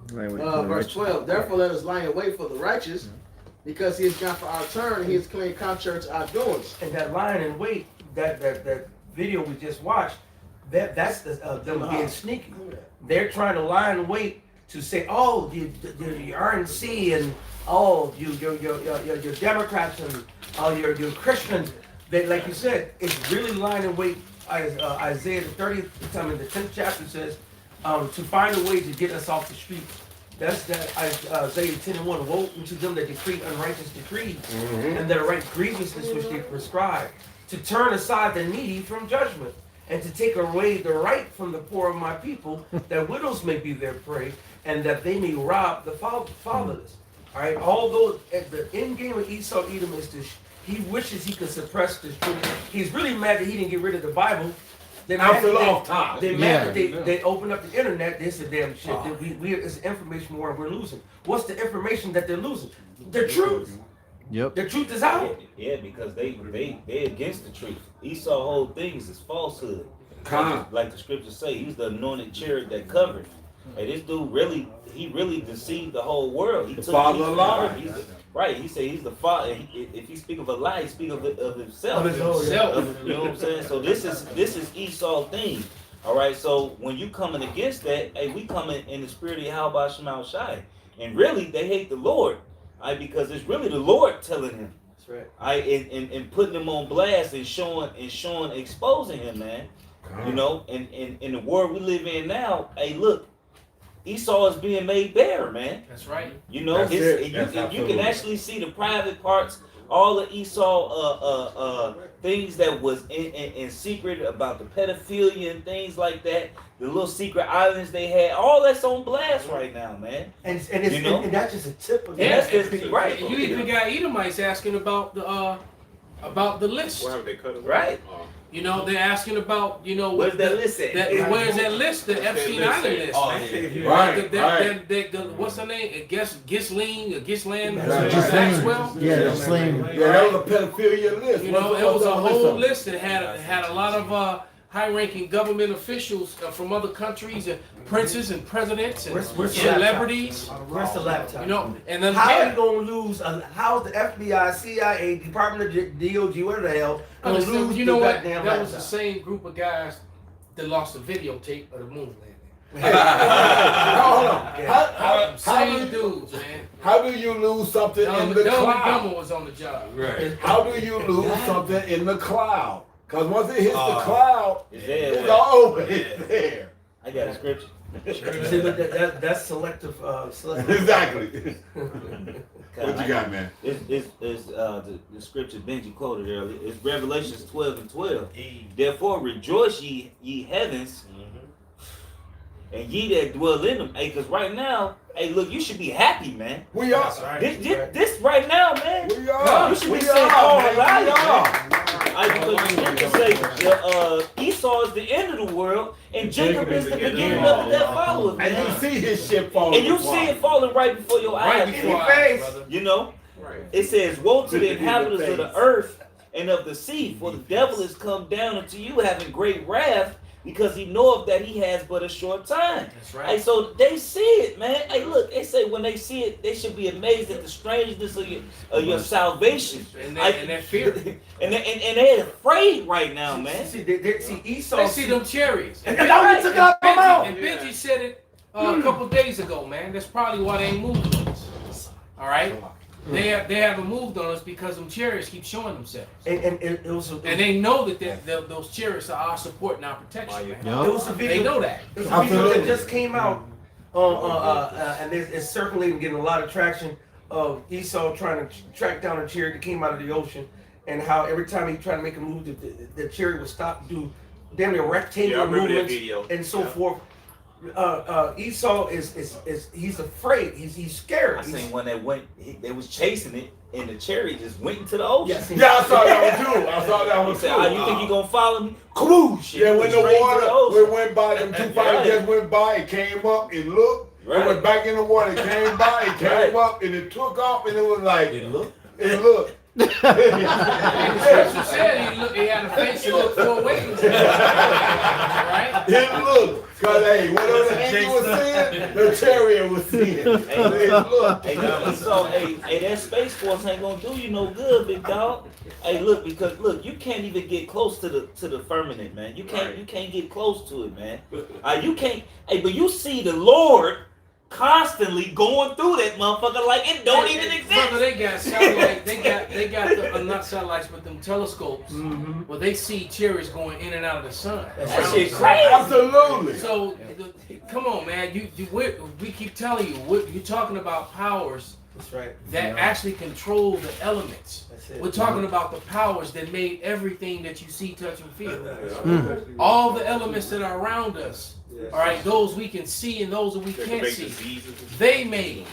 S5: Verse 12. Therefore, let us lie in wait for the righteous, because he is gone for our turn, and he is clean contrary to our doings.
S9: And that lying in wait, that video we just watched, that's them being sneaky. They're trying to lie in wait to say, oh, the RNC and oh, your Democrats and your Christians. They, like you said, it's really lying in wait. Isaiah the 30th, the 10th chapter says, to find a way to get us off the street. That's that Isaiah 10:1. Woe unto them that decree unrighteous decrees, and that write grievousness which they prescribe, to turn aside the needy from judgment, and to take away the right from the poor of my people, that widows may be their prey, and that they may rob the fatherless. All right. Although at the end game of Esau Edom is this, he wishes he could suppress this truth. He's really mad that he didn't get rid of the Bible. They mad that they opened up the internet. This is damn shit. We it's information war and we're losing. What's the information that they're losing? The truth.
S16: Yep.
S9: The truth is out.
S13: Yeah, because they against the truth. Esau whole things is falsehood. Like the scriptures say, he's the anointed cherub that covered. And this dude really deceived the whole world. He
S11: the father of lies.
S13: Right, he said he's the father. If he speak of a lie, he speak of himself.
S9: Of his own self.
S13: You know what I'm saying? So this is Esau thing. All right. So when you coming against that, hey, we coming in the spirit of Yahweh Shemal Shai, and really they hate the Lord, because it's really the Lord telling him.
S9: That's right.
S13: And putting him on blast and showing, exposing him, man. You know, and in the world we live in now, hey, look. Esau is being made bare, man.
S2: That's right.
S13: You know, you can actually see the private parts, all the Esau things that was in secret about the pedophilia and things like that. The little secret islands they had, all that's on blast right now, man.
S9: And that's just a tip of
S2: it. Right. You even got Edomites asking about the list.
S17: Why have they cut it?
S13: Right.
S2: You know, they're asking about, you know,
S13: where's that list at?
S2: Where's that list? The Epstein Island list.
S13: Oh,
S2: right. What's her name? Ghislaine Maxwell?
S11: Yeah, Ghislaine. Yeah, that was a pedophilia list.
S2: You know, it was a whole list that had a lot of high-ranking government officials from other countries, and princes and presidents and celebrities.
S9: Where's the laptop?
S2: You know, and then
S9: how are you gonna lose? How's the FBI, CIA, Department of DOG, whatever the hell, gonna lose?
S2: You know
S9: the
S2: what?
S9: That
S2: was the same group of guys that lost the videotape of the moon landing.
S11: Hold on.
S2: Same dudes, man.
S11: How do you lose something in the cloud?
S2: Dumb was on the job.
S11: Right. How do you lose something in the cloud? Because once it hits the cloud, it's always there.
S13: I got a scripture.
S9: See, but that's selective.
S11: Exactly. What you got, man?
S13: It's the scripture Benji quoted earlier. It's Revelations 12:12. Therefore rejoice ye heavens, and ye that dwell in them. Hey, because right now, hey, look, you should be happy, man.
S11: We are.
S13: This right now, man.
S11: We are.
S13: You should be saying, because the scripture say Esau is the end of the world, and Jacob is the beginning of that followers.
S11: And you see his shit falling.
S13: And you see it falling right before your eyes.
S9: In your face.
S13: You know? It says, woe to the inhabitants of the earth and of the sea, for the devil is come down unto you having great wrath, because he knoweth that he has but a short time.
S2: That's right.
S13: Hey, so they see it, man. Hey, look, they say when they see it, they should be amazed at the strangeness of your salvation.
S2: And that fear.
S13: and they're afraid right now, man.
S9: See Esau.
S2: They see them chariots.
S9: And
S2: Benji said it a couple days ago, man. That's probably why they ain't moved on us. All right? They haven't moved on us because them chariots keep showing themselves.
S9: And
S2: they know that those chariots are our support and our protection. Man.
S9: It was a video.
S2: They know that.
S9: It was a video that just came out, and it's circulating, getting a lot of traction of Esau trying to track down a chariot that came out of the ocean, and how every time he tried to make a move, the chariot would stop, do damn near rectangular movements, and so forth. Esau is he's afraid. He's scared.
S13: I seen when they was chasing it, and the chariot just went into the ocean.
S11: Yeah, I saw that one too. I saw that one too.
S13: Oh, you think you gonna follow me? Kaboosh!
S11: Yeah, when the water went by, them two fighters just went by, it came up, it looked, it went back in the water, it came by, it came up, and it took off, and it was like, it looked.
S2: The scripture said he had a face that looked 4 ways. Right?
S11: It looked. Because, hey, whatever the angel was seeing, the chariot was seeing. It looked.
S13: Hey, that Space Force ain't gonna do you no good, big dog. Hey, look, because look, you can't even get close to the firmament, man. You can't get close to it, man. You can't. Hey, but you see the Lord constantly going through that motherfucker like it don't even exist.
S2: Brother, they got satellites. They got not satellites, but them telescopes. Where they see chariots going in and out of the sun.
S11: That shit crazy. Absolutely.
S2: So, come on, man. We keep telling you, you're talking about powers.
S9: That's right.
S2: That actually control the elements. We're talking about the powers that made everything that you see, touch, and feel. All the elements that are around us. All right, those we can see and those that we can't see. They made,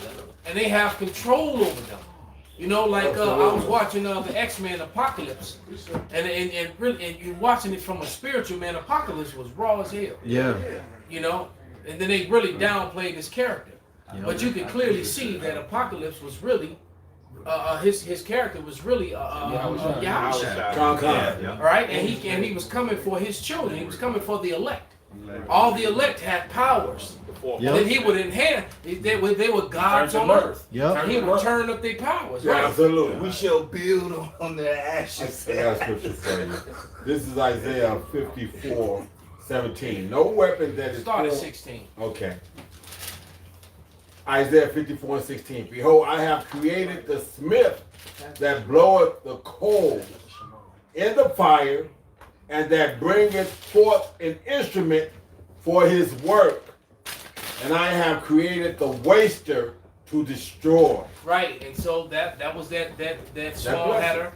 S2: and they have control over them. You know, like I was watching the X-Men Apocalypse, and you're watching it from a spiritual man. Apocalypse was raw as hell.
S16: Yeah.
S2: You know, and then they really downplayed his character. But you could clearly see that Apocalypse was really his character was really Yahushua. All right, and he was coming for his children. He was coming for the elect. All the elect had powers that he would enhance. They were gods on earth. And he would turn up their powers.
S11: Yeah,
S2: right?
S11: absolutely.
S13: We shall build on their ashes.
S11: This is Isaiah 54:17. No weapon that is
S2: Start at
S11: formed-
S2: 16.
S11: Okay. Isaiah 54:16. Behold, I have created the smith that bloweth the coal in the fire, and that bringeth forth an instrument for his work. And I have created the waster to destroy.
S2: Right, and so that was that small header,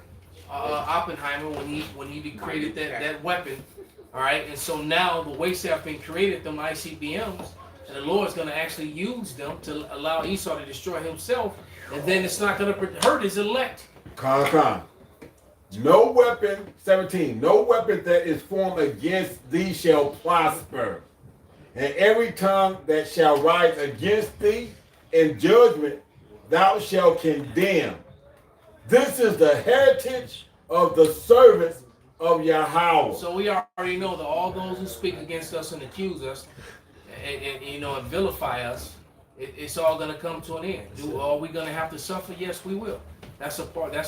S2: Oppenheimer, when he created that weapon. All right, and so now the waster have been created, them ICBMs, and the Lord's going to actually use them to allow Esau to destroy himself, and then it's not going to hurt his elect.
S11: No weapon, 17, no weapon that is formed against thee shall prosper. And every tongue that shall rise against thee in judgment, thou shalt condemn. This is the heritage of the servants of Yahweh.
S2: So we already know that all those who speak against us and accuse us and vilify us, it's all going to come to an end. Are we going to have to suffer? Yes, we will. That's a part of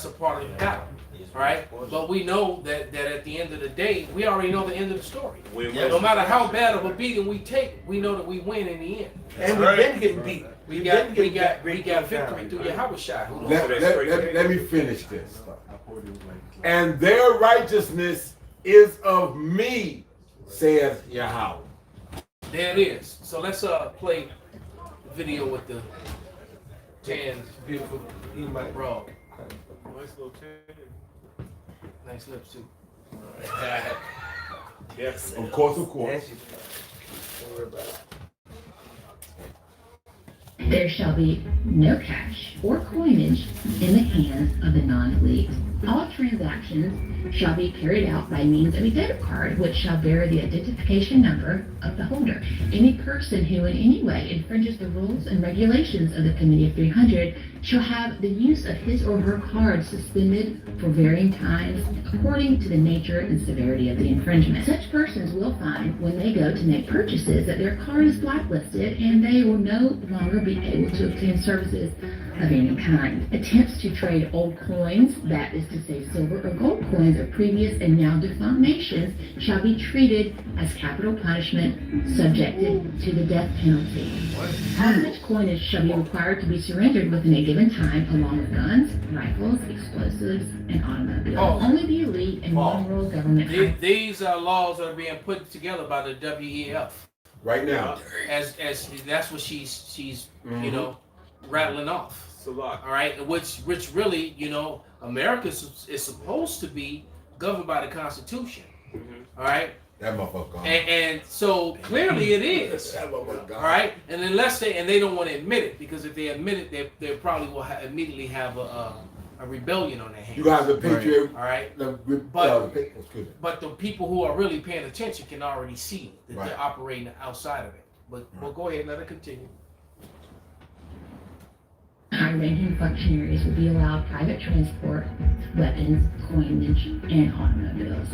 S2: the battle. All right? But we know that at the end of the day, we already know the end of the story. No matter how bad of a beating we take, we know that we win in the end.
S9: And we've been getting beat.
S2: We got victory through Yahushua.
S11: Let me finish this. And their righteousness is of me, saith Yahweh.
S2: There it is. So let's play the video with the tan, beautiful bra. Nice little tan. Nice lips too.
S11: Yes. Of course.
S2: Don't worry about it.
S17: There shall be no cash or coinage in the hands of the non-elite.
S10: All transactions shall be carried out by means of a debit card, which shall bear the identification number of the holder. Any person who in any way infringes the rules and regulations of the Committee of 300 shall have the use of his or her card suspended for varying times according to the nature and severity of the infringement. Such persons will find when they go to make purchases that their card is blacklisted and they will no longer be able to obtain services of any kind. Attempts to trade old coins, that is to say silver or gold coins of previous and now defunct nations, shall be treated as capital punishment subjected to the death penalty. All such coinage shall be required to be surrendered within a given time along with guns, rifles, explosives, and automobiles. Only the elite and one world government.
S2: These are laws that are being put together by the WEF.
S11: Right now.
S2: As that's what she's you know, rattling off. All right, which really, you know, America is supposed to be governed by the Constitution. All right.
S11: That motherfucker.
S2: And so clearly it is. All right, and unless they don't want to admit it, because if they admit it, they probably will immediately have a rebellion on their hands.
S11: You guys are patriot.
S2: All right. But the people who are really paying attention can already see that they're operating outside of it. But we'll go ahead and let it continue.
S10: High-ranking functionaries will be allowed private transport, weapons, coinage, and automobiles.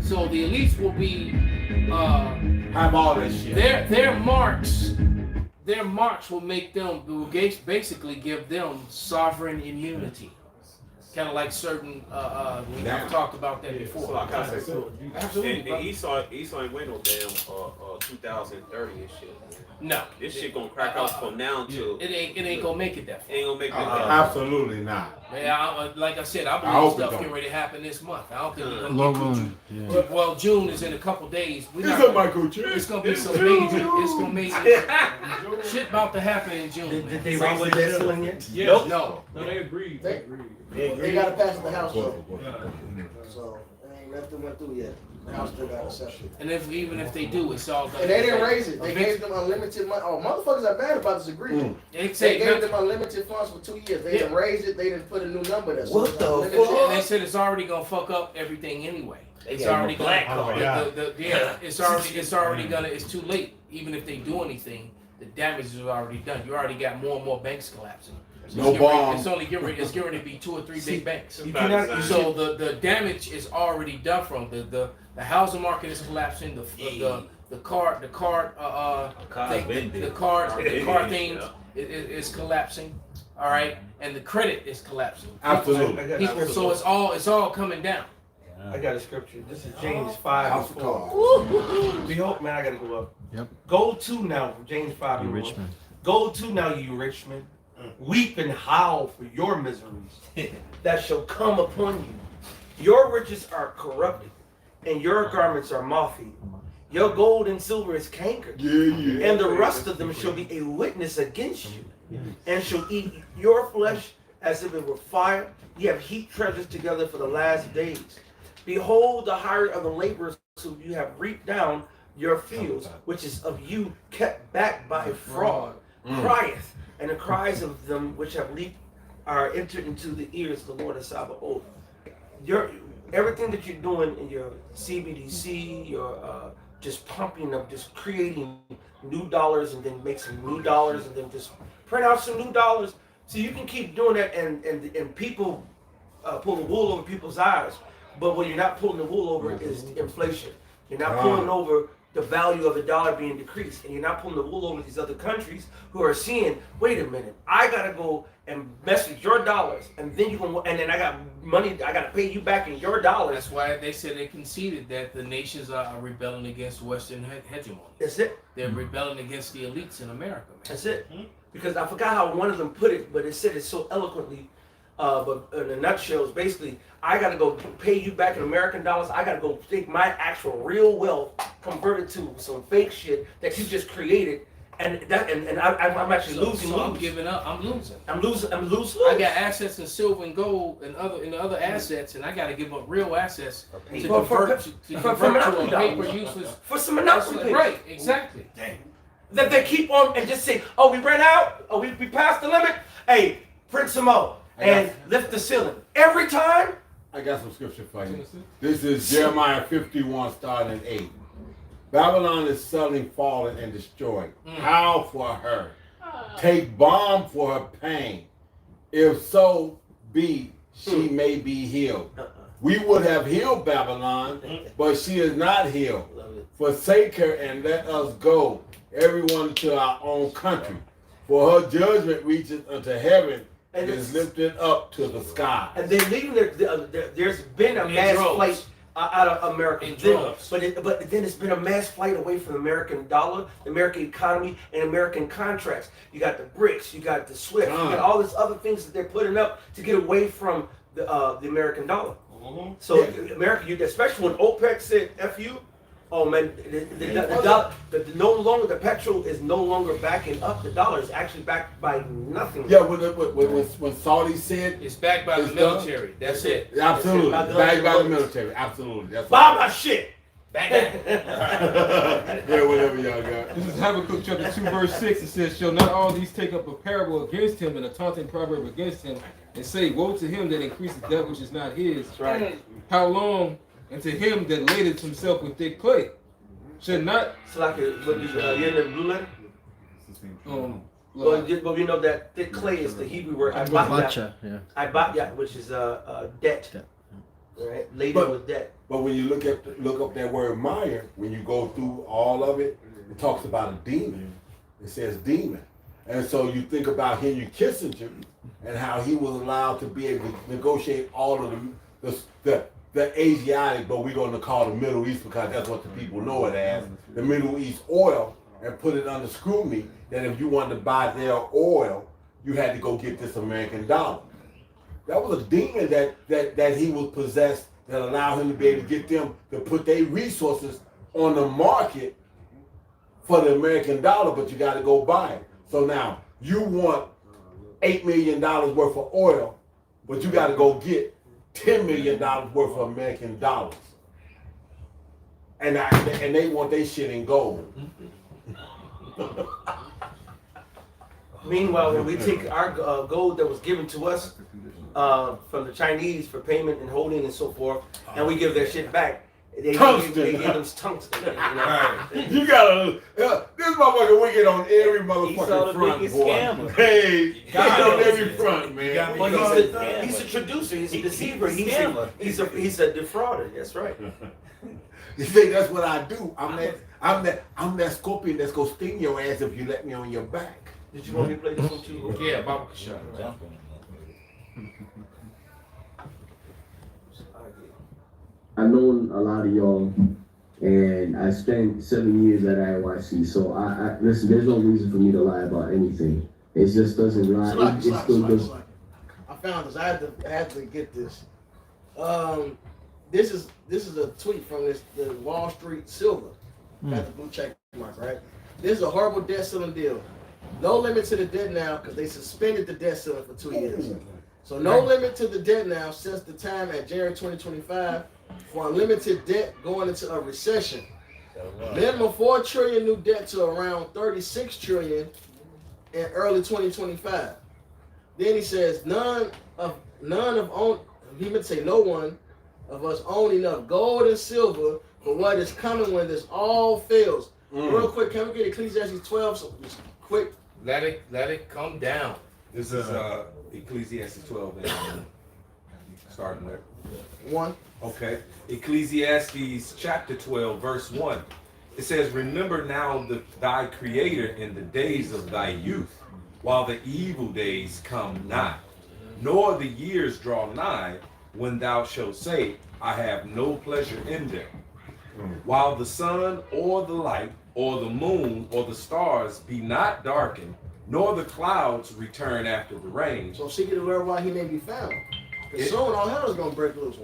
S2: So the elites will be
S11: have all this shit.
S2: Their marks will make them, will basically give them sovereign immunity. Kind of like certain, we've talked about that before.
S16: Absolutely. And Esau ain't waiting no damn 2030 and shit.
S2: No,
S16: this shit gonna crack out from now to
S2: it ain't gonna make it that far.
S16: Ain't gonna make it that far.
S11: Absolutely not.
S2: Man, like I said, I believe stuff getting ready to happen this month. I don't think we're gonna get Well, June is in a couple days. It's gonna be some major. It's gonna make shit about to happen in June.
S9: Did they raise the debt ceiling yet?
S2: Yes. No,
S3: they agreed.
S5: They got to pass the House though. So nothing went through yet. The House still got accepted.
S2: And even if they do, it's all done.
S5: And they didn't raise it. They gave them unlimited money. Oh, motherfuckers are bad about this agreement. They gave them unlimited funds for 2 years. They didn't raise it. They didn't put a new number there.
S2: What the fuck? And they said it's already gonna fuck up everything anyway. It's already
S13: black.
S2: It's already gonna. It's too late. Even if they do anything, the damage is already done. You already got more and more banks collapsing. So it's only it's going to be 2 or 3 big banks. So the damage is already done from the housing market is collapsing. The card thing is collapsing. All right, and the credit is collapsing.
S11: Absolutely.
S2: So it's all coming down.
S9: I got a scripture. This is James 5:4. Behold, man, I gotta go up.
S17: Yep.
S9: Go to now, James 5.
S17: You rich man.
S9: Go to now, you rich men. Weep and howl for your miseries that shall come upon you. Your riches are corrupted, and your garments are moth-eaten. Your gold and silver is cankered, and the rust of them shall be a witness against you, and shall eat your flesh as if it were fire. You have heaped treasures together for the last days. Behold, the hire of the laborers who you have reaped down your fields, which is of you kept back by fraud, crieth. And the cries of them which have leaped are entered into the ears of the Lord of Sabaoth. Everything that you're doing in your CBDC, your just pumping up, just creating new dollars and then make some new dollars and then just print out some new dollars. So you can keep doing that and people pull the wool over people's eyes. But what you're not pulling the wool over is inflation. You're not pulling over the value of the dollar being decreased, and you're not pulling the wool over these other countries who are seeing, wait a minute, I gotta go and mess with your dollars, and then and then I got money, I gotta pay you back in your dollars.
S2: That's why they said they conceded that the nations are rebelling against Western hegemony.
S9: That's it.
S2: They're rebelling against the elites in America. Man.
S9: That's it. Because I forgot how one of them put it, but it said it so eloquently. But in a nutshell, it's basically, I got to go pay you back in American dollars. I got to go take my actual real wealth, convert it to some fake shit that you just created, and I'm actually losing.
S2: So I'm giving up. I'm losing.
S9: I'm losing.
S2: I got assets in silver and gold and other assets, and I got to give up real assets to convert to a paper useless
S9: for some monopoly papers.
S2: Right. Exactly.
S9: Dang. That they keep on and just say, oh, we ran out, oh, we passed the limit. Hey, print some more and lift the ceiling. Every time.
S11: I got some scripture for you. This is Jeremiah 51, starting at 8. Babylon is suddenly fallen and destroyed. Howl for her. Take balm for her pain. If so be she may be healed. We would have healed Babylon, but she is not healed. Forsake her and let us go, everyone to our own country. For her judgment reaches unto heaven and is lifted up to the sky.
S9: And they're leaving there's been a mass flight out of America. But then it's been a mass flight away from the American dollar, the American economy, and American contracts. You got the BRICS, you got the SWIFT, you got all these other things that they're putting up to get away from the American dollar. So America, especially when OPEC said "F you," oh man, no longer the petrol is no longer backing up the dollar. It's actually backed by nothing.
S11: Yeah, when Saudi said
S2: it's backed by the military. That's it.
S11: Absolutely, backed by the military. Absolutely. That's
S9: buy my shit.
S2: Back
S11: yeah, whatever y'all got.
S3: This is Habakkuk chapter 2, verse 6. It says, "Shall not all these take up a parable against him and a taunting proverb against him, and say, Woe to him that increases that which is not his.
S9: Right.
S3: How long? And to him that ladeth himself with thick clay. Should not."
S9: It's like you're in the blue letter? But you know that thick clay is the Hebrew word
S17: Ibatya,
S9: Ibatya, which is debt. Right? Laden with debt.
S11: But when you look up that word Meyer, when you go through all of it, it talks about a demon. It says demon. And so you think about Henry Kissinger and how he was allowed to be able to negotiate all of the Asiatic, but we're going to call the Middle East because that's what the people know it as, the Middle East oil, and put it under scrutiny that if you wanted to buy their oil, you had to go get this American dollar. That was a demon that he was possessed that allowed him to be able to get them to put their resources on the market for the American dollar, but you got to go buy it. So now you want $8 million worth of oil, but you got to go get $10 million worth of American dollars. And they want their shit in gold.
S9: Meanwhile, when we take our gold that was given to us from the Chinese for payment and holding and so forth, and we give their shit back, they give them tungsten. You know?
S11: You gotta, this motherfucker wicked on every motherfucking front, boy.
S13: Scammer.
S11: Hey, God on every front, man.
S9: Well, he's a traducer, he's a deceiver, he's a defrauder. That's right.
S11: You think that's what I do? I'm that scorpion that's gonna sting your ass if you let me on your back.
S9: Did you want me to play this one too?
S2: Yeah, Baba Kashad.
S18: I've known a lot of y'all, and I spent 7 years at IYC, so I listen, there's no reason for me to lie about anything. It just doesn't lie.
S5: I found this. I had to get this. This is a tweet from the Wall Street Silver. Got the blue check mark, right? This is a horrible debt ceiling deal. No limit to the debt now because they suspended the debt ceiling for 2 years. So no limit to the debt now since the time at January 2025 for unlimited debt going into a recession. Minimum 4 trillion new debt to around 36 trillion in early 2025. Then he says no one of us own enough gold and silver for what is coming when this all fails. Real quick, can we get Ecclesiastes 12? So just quick.
S2: Let it come down.
S4: This is Ecclesiastes 12 and starting there.
S5: 1.
S4: Okay. Ecclesiastes chapter 12, verse 1. It says, "Remember now thy creator in the days of thy youth, while the evil days come not, nor the years draw nigh, when thou shalt say, I have no pleasure in them. While the sun or the light or the moon or the stars be not darkened, nor the clouds return after the rain."
S5: So seek the Lord while he may be found. Because soon all hell is going to break loose.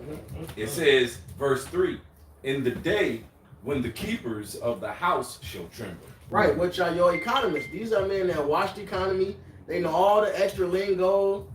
S4: It says, verse 3, "In the day when the keepers of the house shall tremble."
S5: Right, which are your economists. These are men that watch the economy. They know all the extra lingo.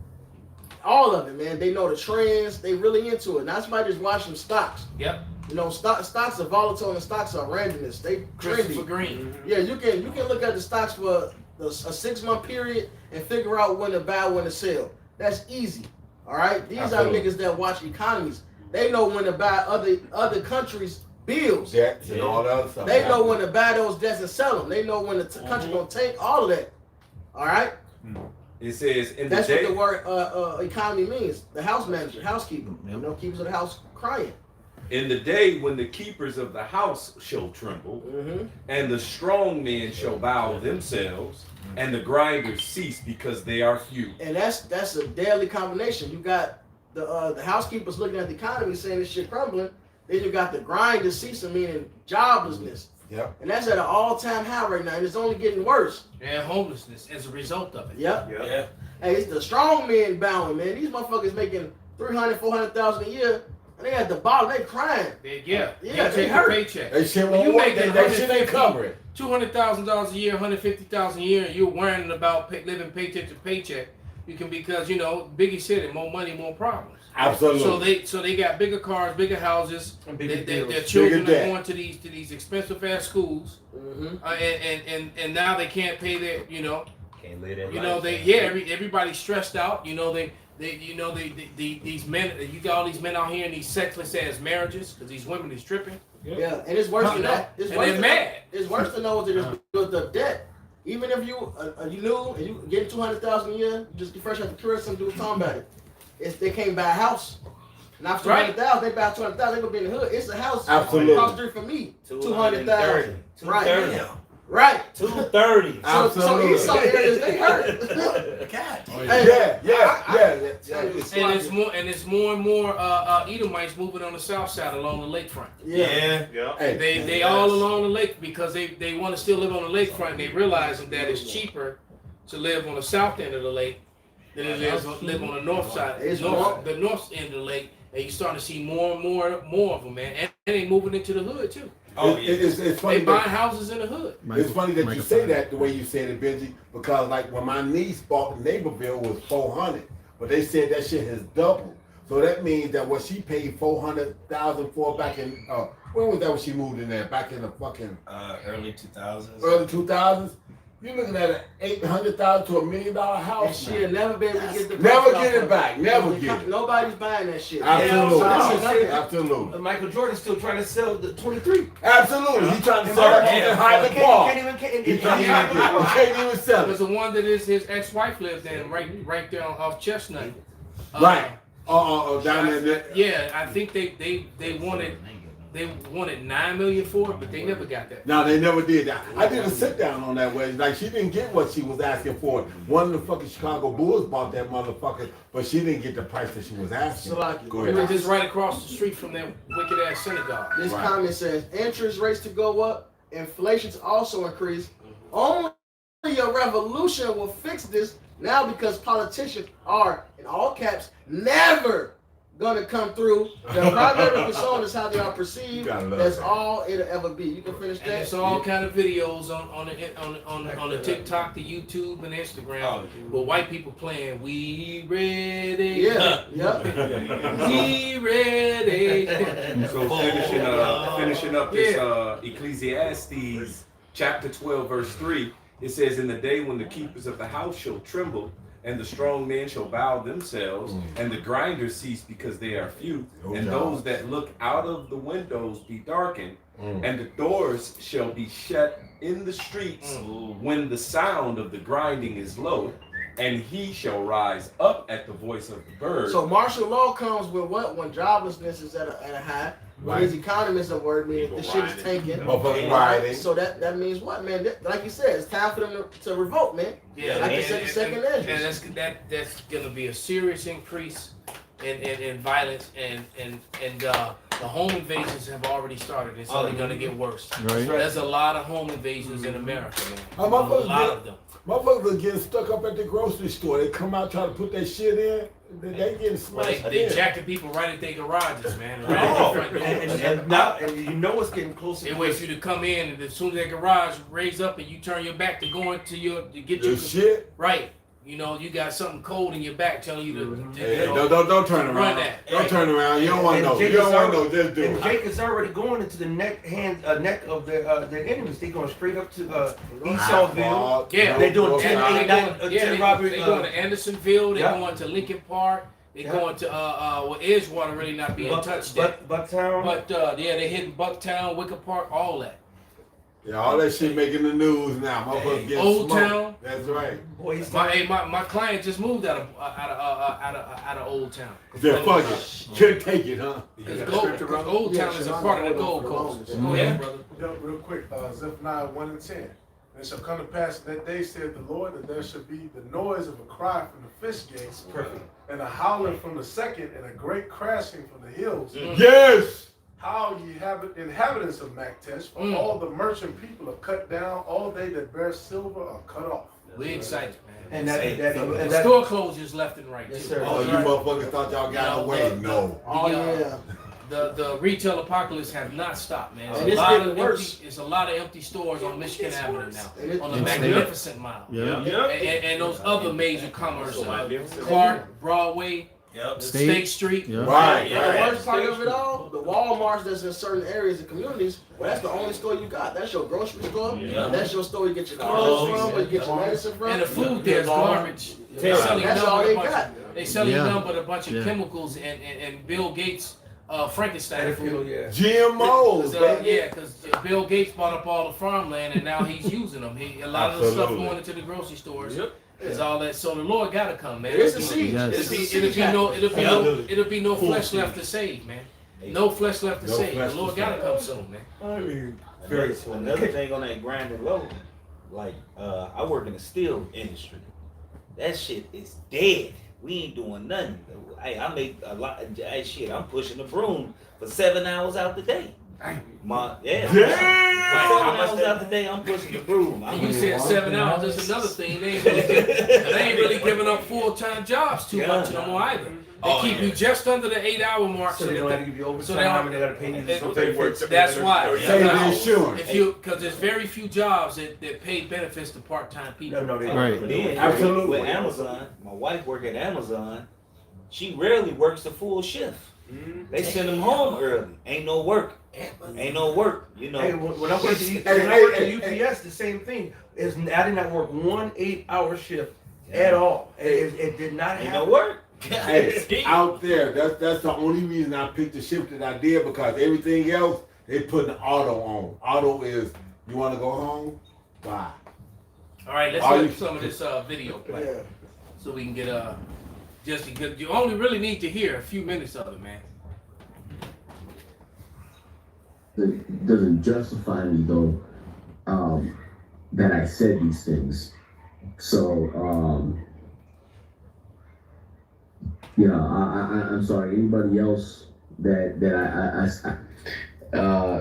S5: All of it, man. They know the trends. They really into it. And that's why I just watch some stocks.
S2: Yep.
S5: You know, stocks are volatile and stocks are randomness. They trendy.
S2: Green.
S5: Yeah, you can look at the stocks for a 6 month period and figure out when to buy, when to sell. That's easy. All right. These
S11: Absolutely.
S5: are niggas that watch economies. They know when to buy other countries' bills.
S11: Debts and all that other stuff.
S5: They know when to buy those debts and sell them. They know when the country gonna take all of that. All right.
S4: It says in
S5: That's
S4: the day.
S5: what the word economy means. The house manager, housekeeper. You know, keepers of the house crying.
S4: In the day when the keepers of the house shall tremble, and the strong men shall bow themselves, and the grinders cease because they are few.
S5: And that's a deadly combination. You got the housekeepers looking at the economy saying this shit crumbling. Then you got the grinders ceasing, meaning joblessness.
S11: Yep.
S5: And that's at an all-time high right now, and it's only getting worse.
S2: And homelessness as a result of it.
S5: Yep.
S2: Yeah.
S5: Hey, it's the strong men bowing, man. These motherfuckers making 300, 400,000 a year, and they at the bottom, they crying.
S2: Yeah.
S5: Yeah,
S2: They
S5: they
S2: take a
S5: hurt.
S2: paycheck.
S11: They shit
S2: When
S11: won't
S2: you
S11: work.
S2: making
S11: That shit ain't
S2: 150,
S11: covering.
S2: $200,000 a year, $150,000 a year, and you're worrying about living paycheck to paycheck. You can, because Biggie said it, more money, more problems.
S11: Absolutely.
S2: So they got bigger cars, bigger houses.
S9: And bigger
S2: Their
S9: bills.
S2: children
S11: Bigger
S2: are
S11: debt.
S2: going to these expensive ass schools, and now they can't pay their
S13: Can't lay that.
S2: everybody's stressed out. These men, you got all these men out here in these sexless ass marriages because these women is tripping.
S5: Yeah, and it's worse than that. It's
S2: And
S5: worse
S2: they're
S5: than
S2: mad.
S5: It's worse to know that it's built up debt. Even if you knew and you get 200,000 a year, you just get fresh out the career, some dudes talking about it. They can't buy a house. Not for 200,000, they buy 200,000, they gonna be in the hood. It's a house
S11: Absolutely.
S5: across the street from me. 200,000. Right.
S13: 230.
S5: Right.
S13: 230.
S5: So in some areas they hurt.
S2: And it's more and more Edomites moving on the south side along the lakefront.
S5: Yeah.
S2: They all along the lake because they want to still live on the lakefront. They realizing that it's cheaper to live on the south end of the lake than it is to live on the north side, the north end of the lake. And you're starting to see more and more of them, man. And they moving into the hood too.
S11: It's funny.
S2: They buying houses in the hood.
S11: It's funny that you say that the way you said it, Benji, because like when my niece bought the neighbor bill was $400, but they said that shit has doubled. So that means that what she paid $400,000 for back in when was that when she moved in there? Back in the fucking
S1: early 2000s.
S11: Early 2000s. You're looking at an $800,000 to $1 million house.
S5: And she'll never be able to get the
S11: Never get it back. Never get it.
S5: Nobody's buying that shit.
S11: Absolutely. Absolutely.
S9: Michael Jordan's still trying to sell the 23.
S11: Absolutely. He's trying to sell that in Highland Park.
S9: Can't
S11: even sell it.
S2: There's the one that his ex-wife lived in, right there off Chestnut.
S11: Right. Down there.
S2: Yeah, I think they wanted $9 million for it, but they never got that.
S11: No, they never did that. I did a sit down on that way. Like she didn't get what she was asking for. One of the fucking Chicago Bulls bought that motherfucker, but she didn't get the price that she was asking.
S5: Go
S2: We were just right across the street from that wicked ass synagogue.
S5: This comment says interest rates to go up, inflation to also increase. Only a revolution will fix this now because politicians are, in all caps, never gonna come through. The primary persona is how they are perceived. That's all it'll ever be. You can finish that.
S2: And it's all kind of videos on the TikTok, the YouTube, and Instagram with white people playing "We Ready."
S5: Yeah.
S2: We ready.
S4: So finishing up this Ecclesiastes chapter 12 verse 3, it says, "In the day when the keepers of the house shall tremble, and the strong men shall bow themselves, and the grinders cease because they are few, and those that look out of the windows be darkened, and the doors shall be shut in the streets when the sound of the grinding is low, and he shall rise up at the voice of the bird."
S5: So martial law comes with what? When joblessness is at a high. When these economists are word meaning the shit is tanking. So that means what, man? Like you said, it's time for them to revolt, man.
S2: Yeah,
S5: like I said, the second
S2: and that's gonna be a serious increase in violence and the home invasions have already started. It's only gonna get worse.
S11: Right.
S2: There's a lot of home invasions in America, man. A
S11: Motherfuckers
S2: lot of them.
S11: Motherfuckers are getting stuck up at the grocery store. They come out trying to put their shit in. They getting smashed.
S2: They jacking people right at their garages, man. Right at their front doors.
S9: And you know it's getting closer.
S2: They wait for you to come in, and as soon as that garage raise up and you turn your back to go into to get your
S11: shit.
S2: Right. you know, you got something cold in your back telling you to
S11: Hey,
S2: you know,
S11: don't turn
S2: to
S11: around.
S2: run that.
S11: Don't turn around. You don't want to know. You don't want to know. Just do
S9: And
S11: it.
S9: Jake is already going into the neck of their enemies. They're going straight up to Esauville.
S2: Yeah,
S9: They're doing 10 robbery.
S2: They're going to Andersonville. They're
S9: Yeah.
S2: going to Lincoln Park. They're going to well, Edgewater really not being touched yet.
S9: Bucktown.
S2: But yeah, they're hitting Bucktown, Wicker Park, all that.
S11: Yeah, all that shit making the news now. Motherfuckers getting
S2: Old
S11: smoked.
S2: Town.
S11: That's right.
S2: My client just moved out of Old Town.
S11: Just fuck it. Couldn't take it, huh?
S2: Because Old Town is a part of the Gold Coast. Go ahead, brother.
S17: Real quick, Zephaniah 1:10. And it shall come to pass that day, saith the Lord, that there shall be the noise of a cry from the fish gates, and a howling from the second, and a great crashing from the hills.
S11: Yes!
S17: How ye have it, inhabitants of Maktesh, for all the merchant people are cut down, all they that bear silver are cut off.
S2: We excited, man.
S17: And
S2: that store closures left and right.
S17: Yes,
S2: too.
S17: sir.
S11: Oh, you motherfuckers thought y'all got away? No.
S2: The retail apocalypse have not stopped, man.
S5: And it's getting worse.
S2: It's a lot of empty stores on Michigan Avenue now, on the
S5: It's
S2: Magnificent Mile, and those other major commerce, Clark, Broadway.
S5: Yep.
S2: State Street.
S5: Yep. Right. The worst part of it all, the Walmarts that's in certain areas and communities, well, that's the only store you got. That's your grocery store.
S2: Yeah.
S5: That's your store you get your clothes from, or you get your medicine from.
S2: And the food there's garbage. They selling
S5: That's all they got.
S2: They selling nothing but a bunch of chemicals and Bill Gates Frankenstein food.
S11: GMOs, baby.
S2: Yeah, because Bill Gates bought up all the farmland and now he's using them. A lot of the stuff going into the grocery stores. Is all that, so the Lord gotta come, man.
S5: It's a siege.
S2: It'll be no flesh left to save, man. No flesh left to save. The Lord gotta come soon, man.
S13: I mean, another thing on that grind and low, like I work in the steel industry. That shit is dead. We ain't doing nothing. Hey, I make a lot. Hey, shit, I'm pushing the broom for 7 hours out the day. 7 hours out the day, I'm pushing the broom.
S2: You said 7 hours. That's another thing. They ain't really giving up full-time jobs too much no more either. They keep you just under the 8-hour mark.
S9: So they don't have to give you overtime, and they gotta pay you.
S2: That's why.
S11: Insurance.
S2: Because there's very few jobs that pay benefits to part-time people.
S13: Then,
S11: Absolutely.
S13: With Amazon, my wife work at Amazon. She rarely works a full shift. They send them home early. Ain't no work. Ain't no work. You know.
S9: Hey, when I went to UPS, the same thing. I did not work 1 8-hour shift at all. It did not happen.
S13: Ain't no work.
S11: Hey, out there, that's the only reason I picked the shift that I did, because everything else they put an auto on. Auto is, you want to go home? Bye.
S2: All right, let's let some of this video play, so we can get just because you only really need to hear a few minutes of it, man.
S18: It doesn't justify me though that I said these things. So I'm sorry. Anybody else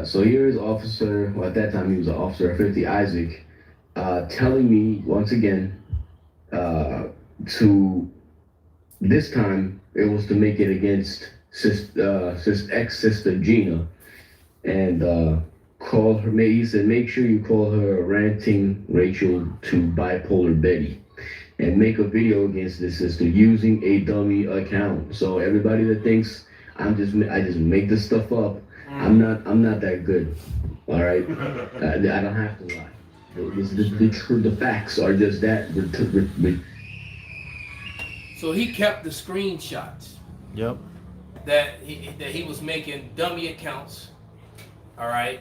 S18: so here is Officer. Well, at that time he was an Officer 50 Isaac, telling me once again to this time it was to make it against ex-sister Gina. And call her. He said, make sure you call her ranting Rachel to bipolar Betty, and make a video against this sister using a dummy account. So everybody that thinks I just make this stuff up, I'm not that good. All right, I don't have to lie. The facts are just that.
S2: So he kept the screenshots.
S19: Yep.
S2: That he was making dummy accounts. All right,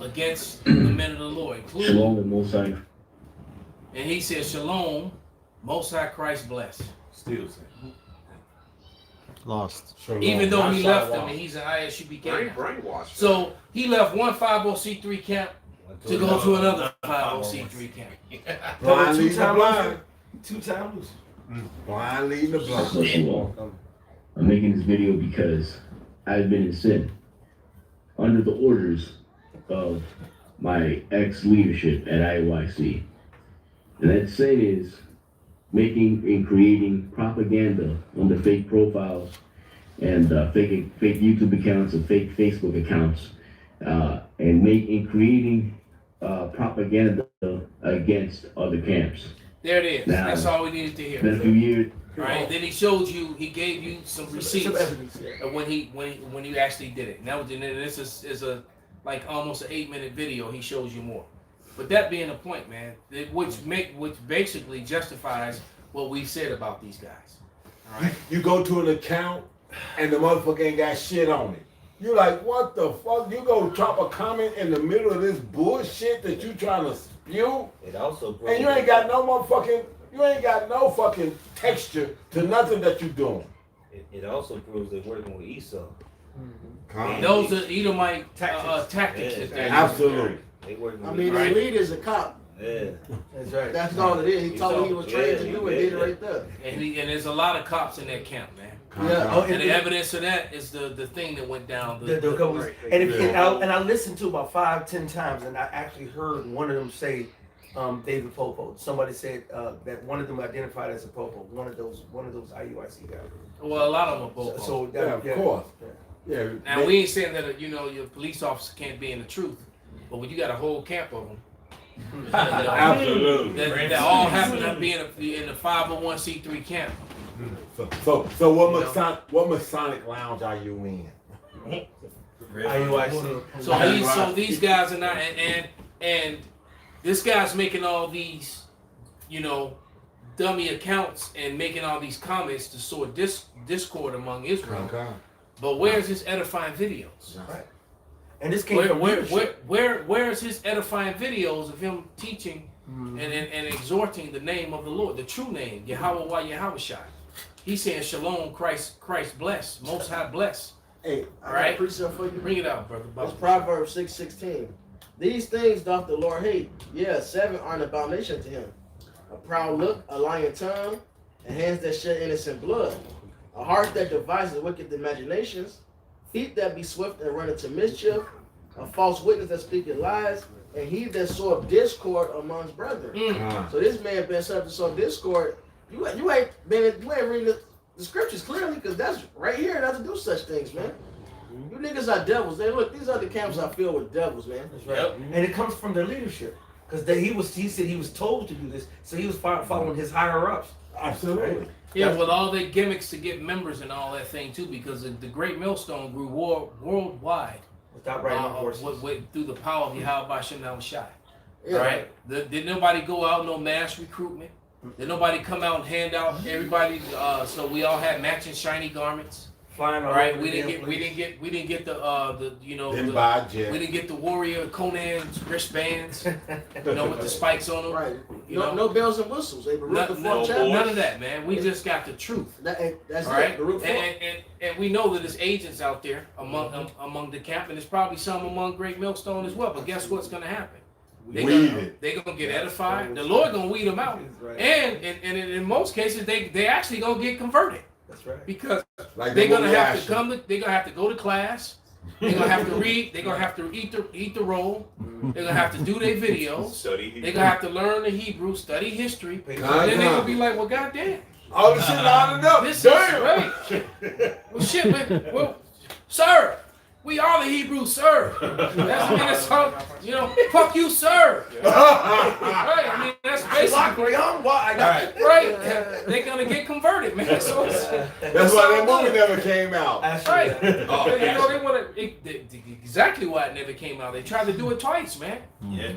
S2: against the men of the Lord, including
S18: Shalom and Most High.
S2: And he said, "Shalom, Most High Christ bless."
S4: Still saying.
S19: Lost.
S2: Even though he left them, and he's an ISUB camp.
S16: Brainwashed.
S2: So he left one 50C3 camp to go to another 50C3 camp.
S11: Blind leading the blind.
S9: 2 times.
S11: Blind leading the blind.
S18: First of all, I'm making this video because I've been in sin under the orders of my ex-leadership at IOIC. And that sin is making and creating propaganda under fake profiles and fake YouTube accounts and fake Facebook accounts, and creating propaganda against other camps.
S2: There it is.
S18: Now,
S2: That's all we needed to hear.
S18: been a few years.
S2: Right. Then he showed you. He gave you some receipts
S5: evidence, yeah.
S2: of when you actually did it. And that was, and this is a like almost an 8-minute video. He shows you more. But that being the point, man, which basically justifies what we said about these guys. All right.
S11: You go to an account and the motherfucker ain't got shit on it. You like, what the fuck? You go drop a comment in the middle of this bullshit that you trying to spew?
S13: It also
S11: And you ain't got no motherfucking, you ain't got no fucking texture to nothing that you doing.
S13: It also proves they're working with Esau.
S2: Those are Edomite tactics.
S13: Yeah,
S2: that they're
S11: absolutely.
S13: They working
S5: I
S13: with
S5: mean, the lead is a cop.
S13: Yeah.
S5: That's right. That's all it is. He told me he was trained to do it. Did it right there.
S2: And there's a lot of cops in that camp, man.
S9: Yeah. Oh,
S2: and the evidence of that is the thing that went down.
S9: And I listened to about 5-10 times, and I actually heard one of them say David Popo. Somebody said that one of them identified as a Popo. One of those IUIC guys.
S2: Well, a lot of them are Popo.
S9: So
S11: Yeah, of course. Yeah.
S2: Now we ain't saying that your police officer can't be in the truth, but when you got a whole camp of them,
S11: Absolutely.
S2: that all happen to be in the 501c3 camp.
S11: So what Masonic lounge are you in?
S9: IUIC.
S2: So these guys are not, and this guy's making all these, dummy accounts and making all these comments to sow discord among Israel.
S11: Okay.
S2: But where's his edifying videos?
S9: Right. And this came from
S2: where's his edifying videos of him teaching and exhorting the name of the Lord, the true name, Yahweh Yahushua. He's saying Shalom, Christ bless, Most High bless.
S5: Hey,
S2: all right,
S5: precept for you.
S2: Bring it out, brother.
S5: It's Proverbs 6:16. These things doth the Lord hate. Yeah, 7 are an abomination to him. A proud look, a lying tongue, and hands that shed innocent blood. A heart that devises wicked imaginations, feet that be swift and run into mischief, a false witness that speaketh lies, and he that soweth discord amongst brethren. So this man been subject to some discord. You ain't reading the scriptures clearly, because that's right here not to do such things, man. You niggas are devils. These other camps are filled with devils, man.
S9: That's right. Yep. And it comes from their leadership, because he said he was told to do this, so he was following his higher ups.
S11: Absolutely.
S9: Right?
S2: Yeah, with all the gimmicks to get members and all that thing too, because the Great Millstone grew worldwide
S9: without writing horses
S2: through the power of Yahweh Hashem Shai.
S5: Yeah.
S2: Right? Did nobody go out no mass recruitment? Did nobody come out and hand out everybody? So we all had matching shiny garments.
S9: Flying all
S2: right?
S9: over
S2: We
S9: the
S2: didn't get we didn't get the we didn't get the Warrior Conan's wristbands, with the spikes on them.
S5: Right. No bells and whistles.
S2: None of that, man. We just got the truth.
S5: That's
S2: right.
S5: It.
S2: And we know that there's agents out there among the camp, and there's probably some among Great Millstone as well. But guess what's going to happen? They're gonna get edified. The Lord gonna weed them out, and in most cases they actually gonna get converted.
S9: That's right.
S2: Because they're gonna have to they're gonna have to go to class. They're gonna have to read. They're gonna have to eat the roll. They're gonna have to do their videos. They're gonna have to learn the Hebrew, study history, and then they're gonna be like, "Well, goddamn,
S11: all this shit not enough.
S2: This is great." Well, shit, man. Well, sir. We are the Hebrews, sir. That's how, fuck you, sir. Right? I mean, that's basically right. They're gonna get converted, man. So
S11: that's why that movie never came out.
S2: That's right. They want to exactly why it never came out. They tried to do it twice, man.
S1: Yeah.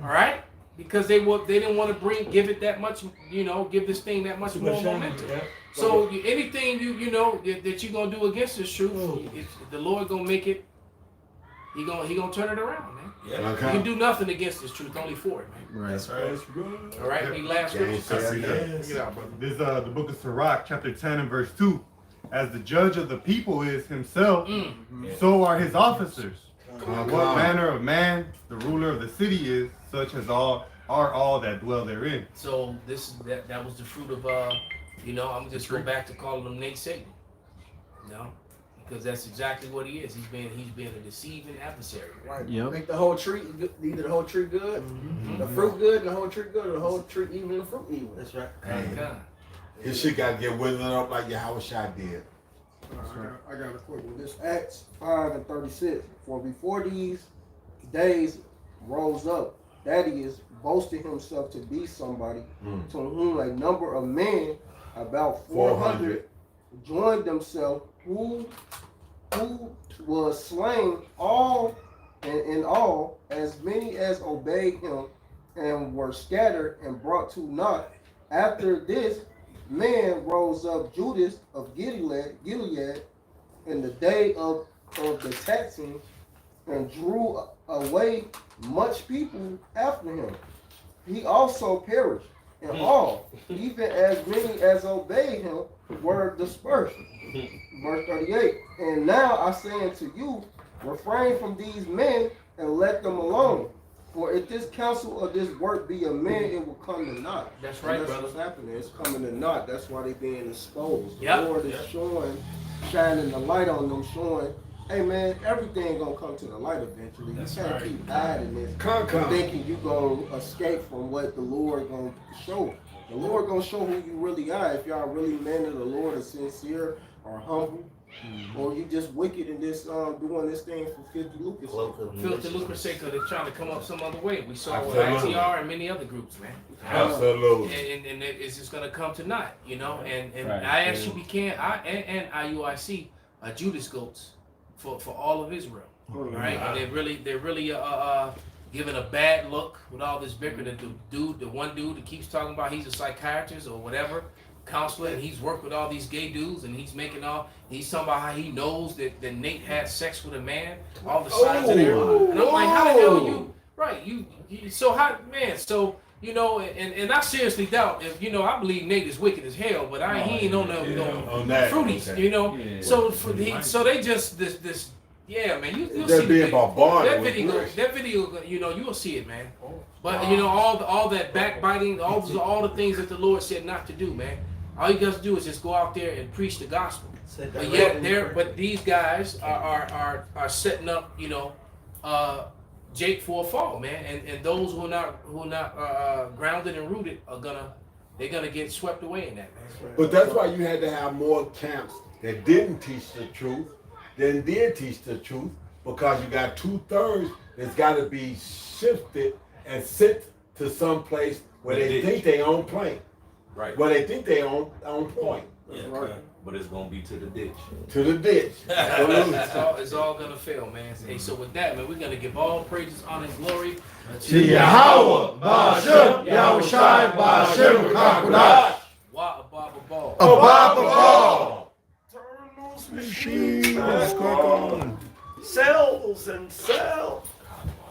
S2: All right. Because they didn't want to give it that much, give this thing that much more momentum. Yeah. So anything that you're gonna do against this truth, the Lord gonna make it. He gonna turn it around, man.
S1: Yeah.
S2: Okay. You can do nothing against this truth, only for it, man.
S1: Right. That's right.
S2: All right. Any last scripture?
S20: This is the book of Sirach, chapter 10 and verse 2. As the judge of the people is himself, so are his officers. What manner of man the ruler of the city is, such as are all that dwell therein.
S2: So that was the fruit of I'm just go back to calling him Nate Satan. Because that's exactly what he is. He's been a deceiving adversary.
S5: Right. Yep. Make the whole tree either the whole tree good, the fruit good, and the whole tree good, or the whole tree evil, and the fruit evil.
S9: That's right.
S11: His shit got to get withered up like Yahushua did.
S21: I got a quick one. This Acts 5:36. For before these days rose up that is, boasted himself to be somebody, to whom a number of men, about 400, joined themselves, who was slain, all in all, as many as obeyed him, and were scattered and brought to naught. After this man rose up Judas of Gilead in the day of the taxing, and drew away much people after him. He also perished, and all, even as many as obeyed him, were dispersed. Verse 38. And now I say unto you, refrain from these men and let them alone. For if this counsel of this work be a man, it will come to naught.
S2: That's right,
S21: that's
S2: brother.
S21: what's happening. It's coming to naught. That's why they being exposed. The
S2: Yep.
S21: Lord is showing, shining the light on them, showing, hey man, everything gonna come to the light eventually.
S2: That's
S21: you can't
S2: right.
S21: keep hiding this, thinking you gonna escape from what the Lord gonna show. The Lord gonna show who you really are. If y'all really men of the Lord are sincere or humble, or you just wicked and just doing this thing for 50 lucas.
S2: Filthy lucre's sake, because they're trying to come up some other way. We saw with
S11: Absolutely.
S2: ITR and many other groups, man.
S11: Absolutely.
S2: And it's just going to come to naught, you know. And
S11: Right.
S2: I actually became, and IUIC, Judas goats for all of Israel, right? And they're really giving a bad look with all this bicker. The one dude that keeps talking about he's a psychiatrist or whatever, counselor, and he's worked with all these gay dudes, and he's talking about how he knows that Nate had sex with a man, all the signs of there. And I'm like, how the hell you, right, you so how, man, so, you know, and I seriously doubt if, you know, I believe Nate is wicked as hell, but he ain't on no fruities,
S11: okay.
S2: you know.
S11: Yeah.
S2: So so they just this yeah, man, you'll
S11: They're
S2: see
S11: being barbaric
S2: that
S11: with
S2: video,
S11: grace.
S2: you know, you'll see it, man. But you know, all that backbiting, all the things that the Lord said not to do, man. All you got to do is just go out there and preach the gospel. But yet but these guys are setting up, you know, Jake for a fall, man. And those who are not grounded and rooted they're gonna get swept away in that, man.
S11: But that's why you had to have more camps that didn't teach the truth than did teach the truth, because you got 2/3 that's got to be shifted and sent to some place where they think they own plane.
S4: Right.
S11: Where they think they own point.
S13: Yeah, but it's gonna be to the ditch.
S11: To the ditch.
S2: It's all gonna fail, man. Hey, so with that, man, we're gonna give all praises, honor, and glory
S11: To Yahweh, Ba'ashem, Yahushai, Ba'ashem, Kakudash.
S2: Wa Ababa Ball.
S11: Ababa Ball.
S9: Machines, cells and cells.